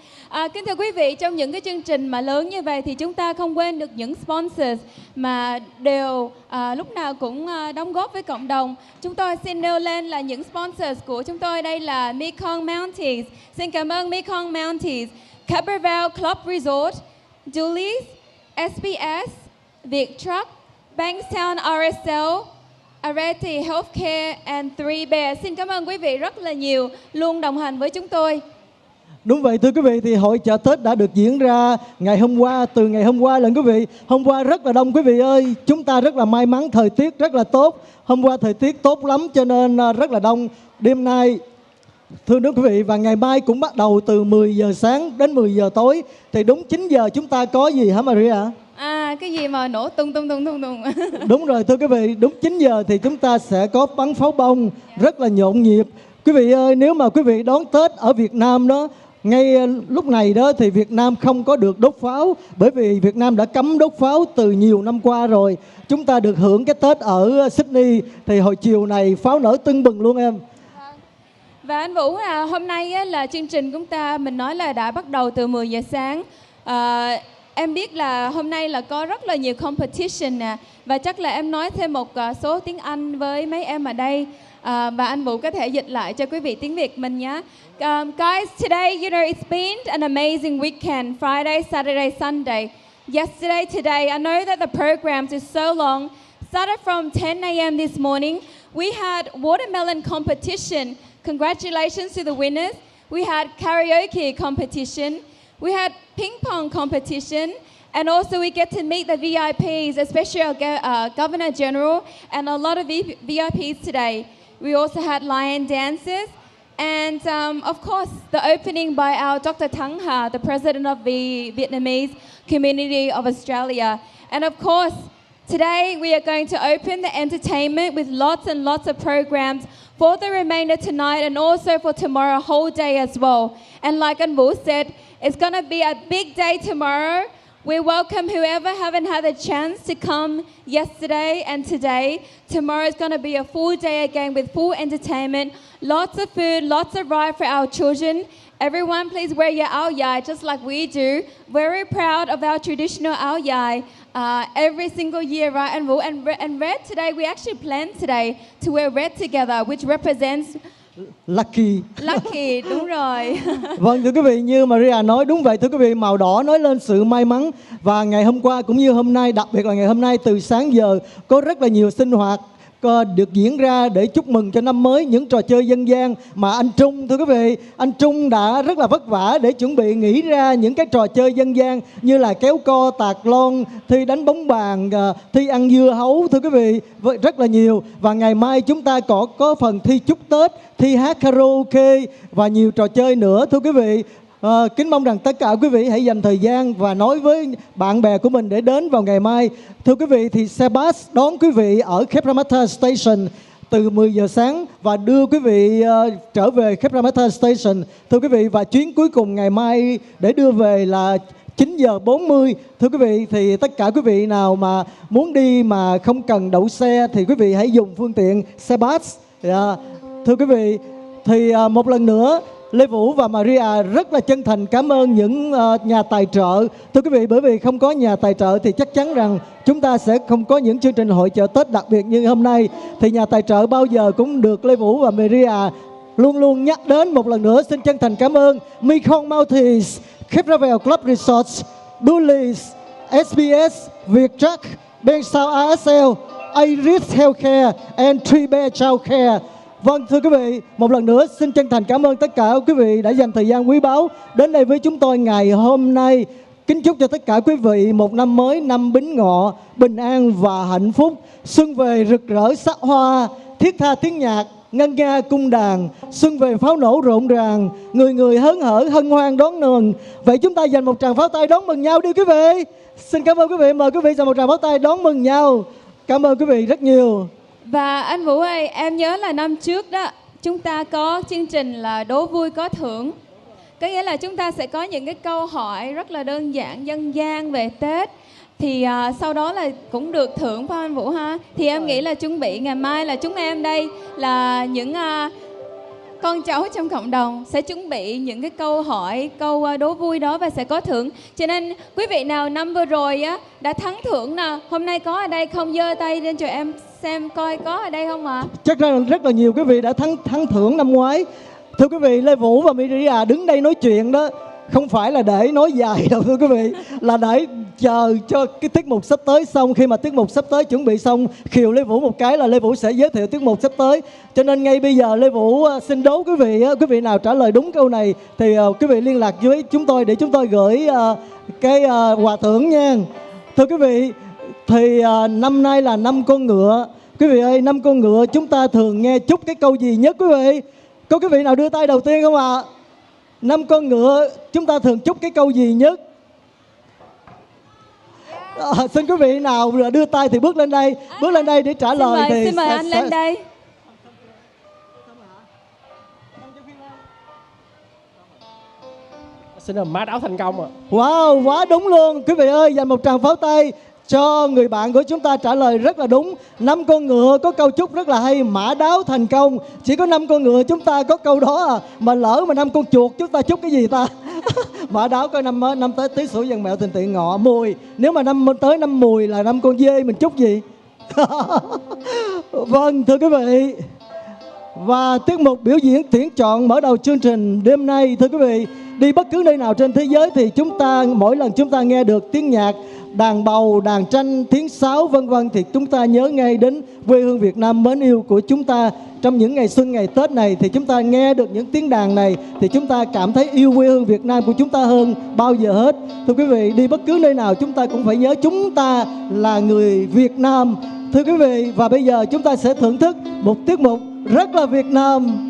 Kính thưa quý vị, trong những cái chương trình mà lớn như vậy thì chúng ta không quên được những sponsors mà đều lúc nào cũng đóng góp với cộng đồng. Chúng tôi xin nêu lên là những sponsors của chúng tôi. Đây là Mekong Mounties. Xin cảm ơn Mekong Mounties, Caberval Club Resort, Dulles, SBS, Viettruck, Bankstown RSL, Areti Healthcare and Three Bears. Xin cảm ơn quý vị rất là nhiều luôn đồng hành với chúng tôi. Đúng vậy thưa quý vị, thì hội chợ Tết đã được diễn ra ngày hôm qua, từ ngày hôm qua lần quý vị. Hôm qua rất là đông quý vị ơi, chúng ta rất là may mắn, thời tiết rất là tốt. Hôm qua thời tiết tốt lắm cho nên rất là đông. Đêm nay, thưa quý vị, và ngày mai cũng bắt đầu từ 10 giờ sáng đến 10 giờ tối. Thì đúng 9 giờ chúng ta có gì hả Maria? Cái gì mà nổ tung. Đúng rồi thưa quý vị, đúng 9 giờ thì chúng ta sẽ có bắn pháo bông rất là nhộn nhịp. Quý vị ơi, nếu mà quý vị đón Tết ở Việt Nam đó, ngay lúc này đó thì Việt Nam không có được đốt pháo, bởi vì Việt Nam đã cấm đốt pháo từ nhiều năm qua rồi. Chúng ta được hưởng cái Tết ở Sydney thì hồi chiều này pháo nổ tưng bừng luôn em. Và anh Vũ, hôm nay là chương trình của chúng ta mình nói là đã bắt đầu từ 10 giờ sáng. Em biết là hôm nay là có rất là nhiều competition nè, và chắc là em nói thêm một số tiếng Anh với mấy em ở đây, và anh Vũ có thể dịch lại cho quý vị tiếng Việt mình nhé. Guys, today, you know, it's been an amazing weekend, Friday, Saturday, Sunday. Yesterday, today, I know that the programs is so long. Started from 10 a.m. this morning. We had watermelon competition. Congratulations to the winners. We had karaoke competition. We had ping pong competition, and also we get to meet the VIPs, especially our Governor General and a lot of VIPs today. We also had lion dances, and of course the opening by our Dr. Thắng Hà, the president of the Vietnamese community of Australia. And of course, today we are going to open the entertainment with lots and lots of programs for the remainder tonight and also for tomorrow whole day as well. And like anh Vũ said, it's going to be a big day tomorrow. We welcome whoever haven't had a chance to come yesterday and today. Tomorrow is going to be a full day again with full entertainment, lots of food, lots of ride for our children. Everyone, please wear your áo dài just like we do. Very proud of our traditional áo dài every single year, right? And red today, we actually planned today to wear red together, which represents Lucky. Đúng rồi. Vâng thưa quý vị, như Maria nói đúng vậy thưa quý vị, màu đỏ nói lên sự may mắn. Và ngày hôm qua cũng như hôm nay, đặc biệt là ngày hôm nay từ sáng giờ có rất là nhiều sinh hoạt được diễn ra để chúc mừng cho năm mới những trò chơi dân gian mà anh Trung, thưa quý vị, anh Trung đã rất là vất vả để chuẩn bị nghĩ ra những cái trò chơi dân gian như là kéo co, tạc lon, thi đánh bóng bàn, thi ăn dưa hấu, thưa quý vị, rất là nhiều. Và ngày mai chúng ta có phần thi chúc Tết, thi hát karaoke và nhiều trò chơi nữa, thưa quý vị. Kính mong rằng tất cả quý vị hãy dành thời gian và nói với bạn bè của mình để đến vào ngày mai. Thưa quý vị, thì xe bus đón quý vị ở Cabramatta Station từ 10 giờ sáng và đưa quý vị trở về Cabramatta Station. Thưa quý vị, và chuyến cuối cùng ngày mai để đưa về là 9 giờ 40. Thưa quý vị, thì tất cả quý vị nào mà muốn đi mà không cần đậu xe thì quý vị hãy dùng phương tiện xe bus. Thưa quý vị, thì một lần nữa Lê Vũ và Maria rất là chân thành cảm ơn những nhà tài trợ. Thưa quý vị, bởi vì không có nhà tài trợ thì chắc chắn rằng chúng ta sẽ không có những chương trình hội chợ Tết đặc biệt như hôm nay. Thì nhà tài trợ bao giờ cũng được Lê Vũ và Maria luôn luôn nhắc đến. Một lần nữa xin chân thành cảm ơn Mekong Mountains, Capravel Club Resorts, Bullies, SBS, Viettrack, Bensao ASL, Iris Healthcare and Tree Bear Childcare. Vâng, thưa quý vị, một lần nữa xin chân thành cảm ơn tất cả quý vị đã dành thời gian quý báu đến đây với chúng tôi ngày hôm nay. Kính chúc cho tất cả quý vị một năm mới, năm Bính Ngọ, bình an và hạnh phúc. Xuân về rực rỡ sắc hoa, thiết tha tiếng nhạc, ngân nga cung đàn. Xuân về pháo nổ rộn ràng, người người hớn hở hân hoan đón mừng. Vậy chúng ta dành một tràng pháo tay đón mừng nhau đi quý vị. Xin cảm ơn quý vị, mời quý vị dành một tràng pháo tay đón mừng nhau. Cảm ơn quý vị rất nhiều. Và anh Vũ ơi, em nhớ là năm trước đó chúng ta có chương trình là đố vui có thưởng. Có nghĩa là chúng ta sẽ có những cái câu hỏi rất là đơn giản dân gian về Tết. Thì sau đó là cũng được thưởng phải không anh Vũ ha? Thì em nghĩ là chuẩn bị ngày mai là chúng em đây là những con cháu trong cộng đồng sẽ chuẩn bị những cái câu hỏi, câu đố vui đó và sẽ có thưởng. Cho nên quý vị nào năm vừa rồi á đã thắng thưởng nào, hôm nay có ở đây không, giơ tay lên cho em xem coi có ở đây không ạ? Chắc ra rất là nhiều quý vị đã thắng thưởng năm ngoái. Thưa quý vị, Lê Vũ và Maria đứng đây nói chuyện đó không phải là để nói dài đâu thưa quý vị, là để chờ cho cái tiết mục sắp tới xong. Khi mà tiết mục sắp tới chuẩn bị xong, khiều Lê Vũ một cái là Lê Vũ sẽ giới thiệu tiết mục sắp tới. Cho nên ngay bây giờ Lê Vũ xin đố quý vị nào trả lời đúng câu này thì quý vị liên lạc với chúng tôi để chúng tôi gửi cái quà thưởng nha. Thưa quý vị, thì năm nay là năm con ngựa. Quý vị ơi, năm con ngựa chúng ta thường nghe chúc cái câu gì nhất quý vị? Có quý vị nào đưa tay đầu tiên không ạ? Năm con ngựa chúng ta thường chúc cái câu gì nhất? Xin quý vị nào đưa tay thì bước lên đây. Bước lên đây để trả lời. Xin mời anh lên đây. Xin là mát áo thành công ạ. Wow, quá đúng luôn. Quý vị ơi, dành một tràng pháo tay cho người bạn của chúng ta trả lời rất là đúng. 5 con ngựa có câu chúc rất là hay, mã đáo thành công. Chỉ có 5 con ngựa chúng ta có câu đó à. Mà lỡ mà 5 con chuột chúng ta chúc cái gì ta? Mã đáo coi năm tới tí sủ dân mẹo tình tiện ngọ mùi. Nếu mà năm tới năm mùi là 5 con dê mình chúc gì? Vâng, thưa quý vị, và tiết mục biểu diễn tuyển chọn mở đầu chương trình đêm nay. Thưa quý vị, đi bất cứ nơi nào trên thế giới thì chúng ta mỗi lần chúng ta nghe được tiếng nhạc đàn bầu, đàn tranh, tiếng sáo vân vân thì chúng ta nhớ ngay đến quê hương Việt Nam mến yêu của chúng ta. Trong những ngày xuân, ngày Tết này thì chúng ta nghe được những tiếng đàn này thì chúng ta cảm thấy yêu quê hương Việt Nam của chúng ta hơn bao giờ hết. Thưa quý vị, đi bất cứ nơi nào chúng ta cũng phải nhớ chúng ta là người Việt Nam. Thưa quý vị, và bây giờ chúng ta sẽ thưởng thức một tiết mục rất là Việt Nam.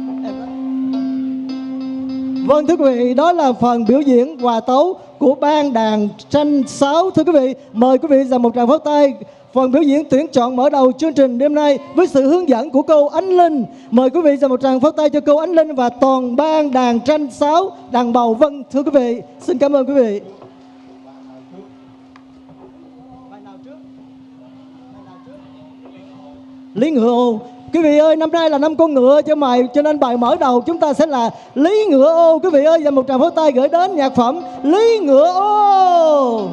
Vâng, thưa quý vị, đó là phần biểu diễn hòa tấu của ban đàn tranh sáo. Thưa quý vị, mời quý vị dành một tràng pháo tay. Phần biểu diễn tuyển chọn mở đầu chương trình đêm nay với sự hướng dẫn của cô Ánh Linh. Mời quý vị dành một tràng pháo tay cho cô Ánh Linh và toàn ban đàn tranh sáo, đàn bầu. Vâng, thưa quý vị, xin cảm ơn quý vị. Lý Ngựa Ô. Quý vị ơi, năm nay là năm con ngựa cho nên bài mở đầu chúng ta sẽ là Lý Ngựa Ô. Quý vị ơi, dành một tràng pháo tay gửi đến nhạc phẩm Lý Ngựa Ô.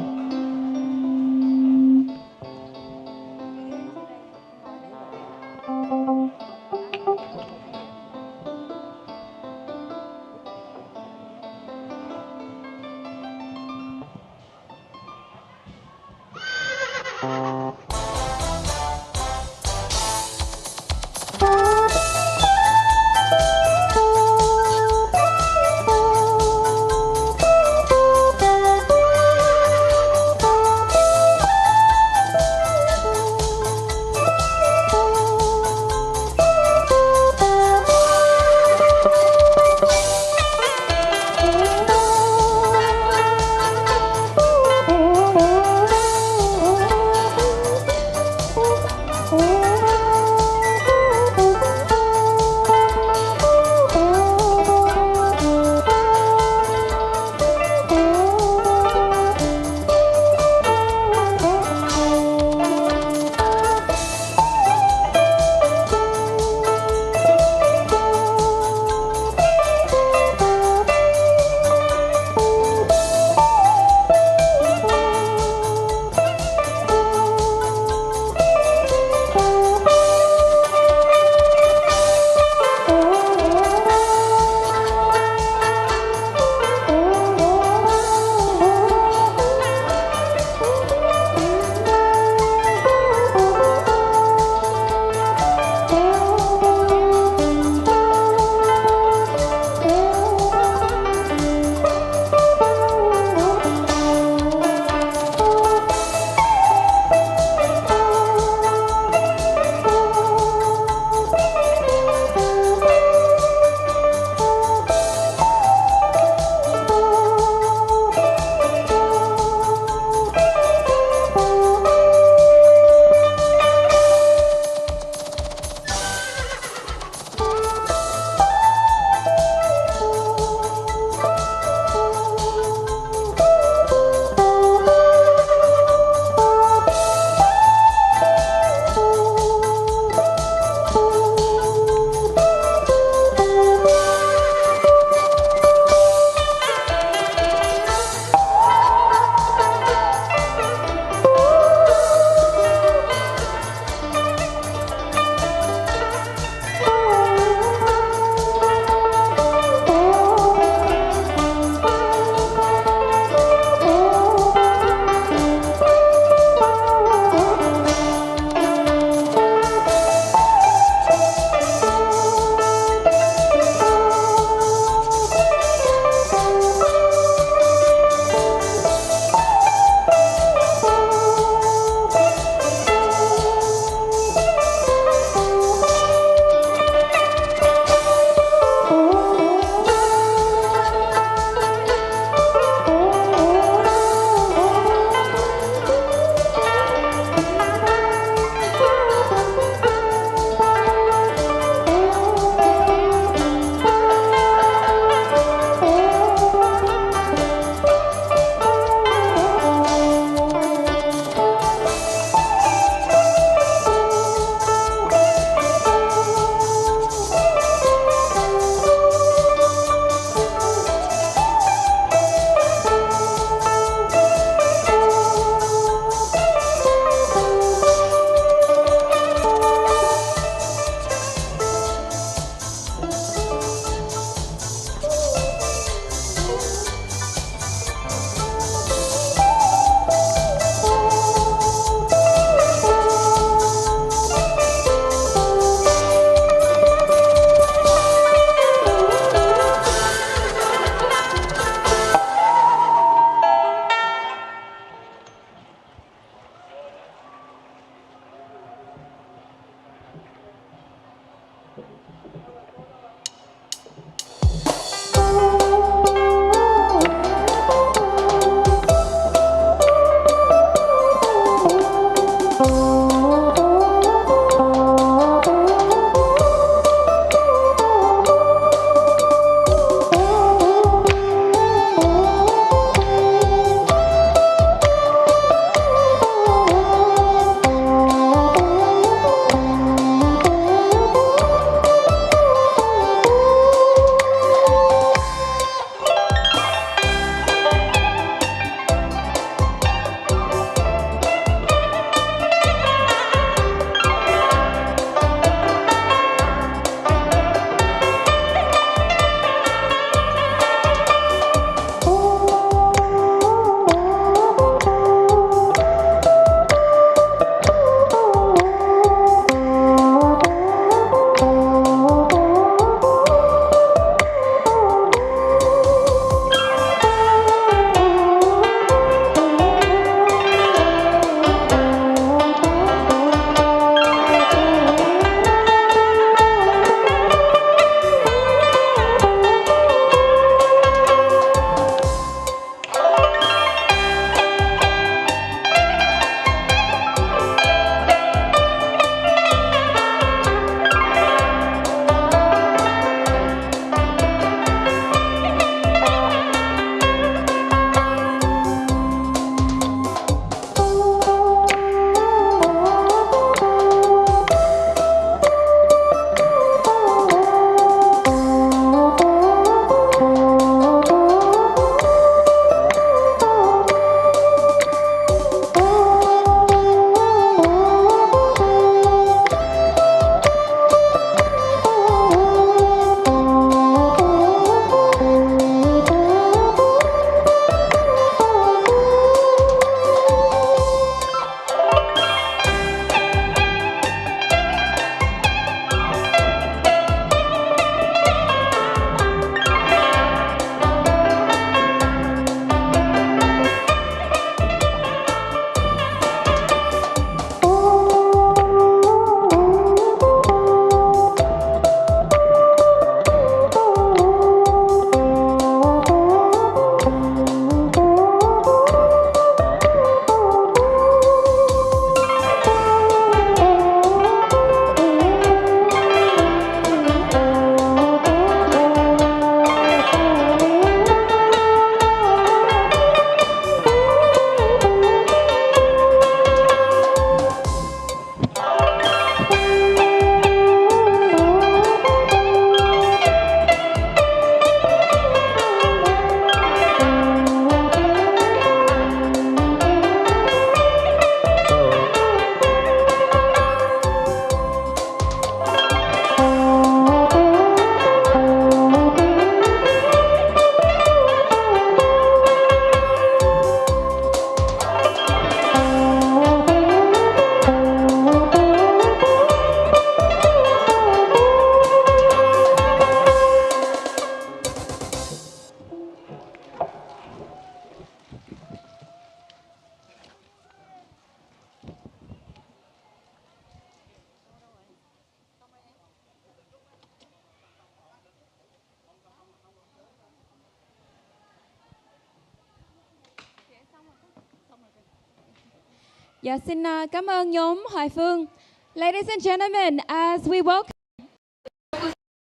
Dạ xin cảm ơn nhóm Hoài Phương. Ladies and gentlemen, as we welcome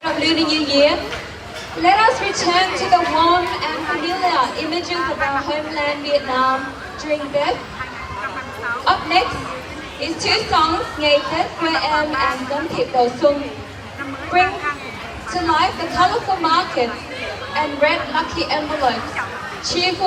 From Lunar New Year, let us return to the warm and familiar images of our homeland Vietnam during Tết. Up next is two songs, Ngày Tết Quê Em and Đón Thiệp Đầu Xuân, bring to life the colorful markets and red lucky envelopes, cheerful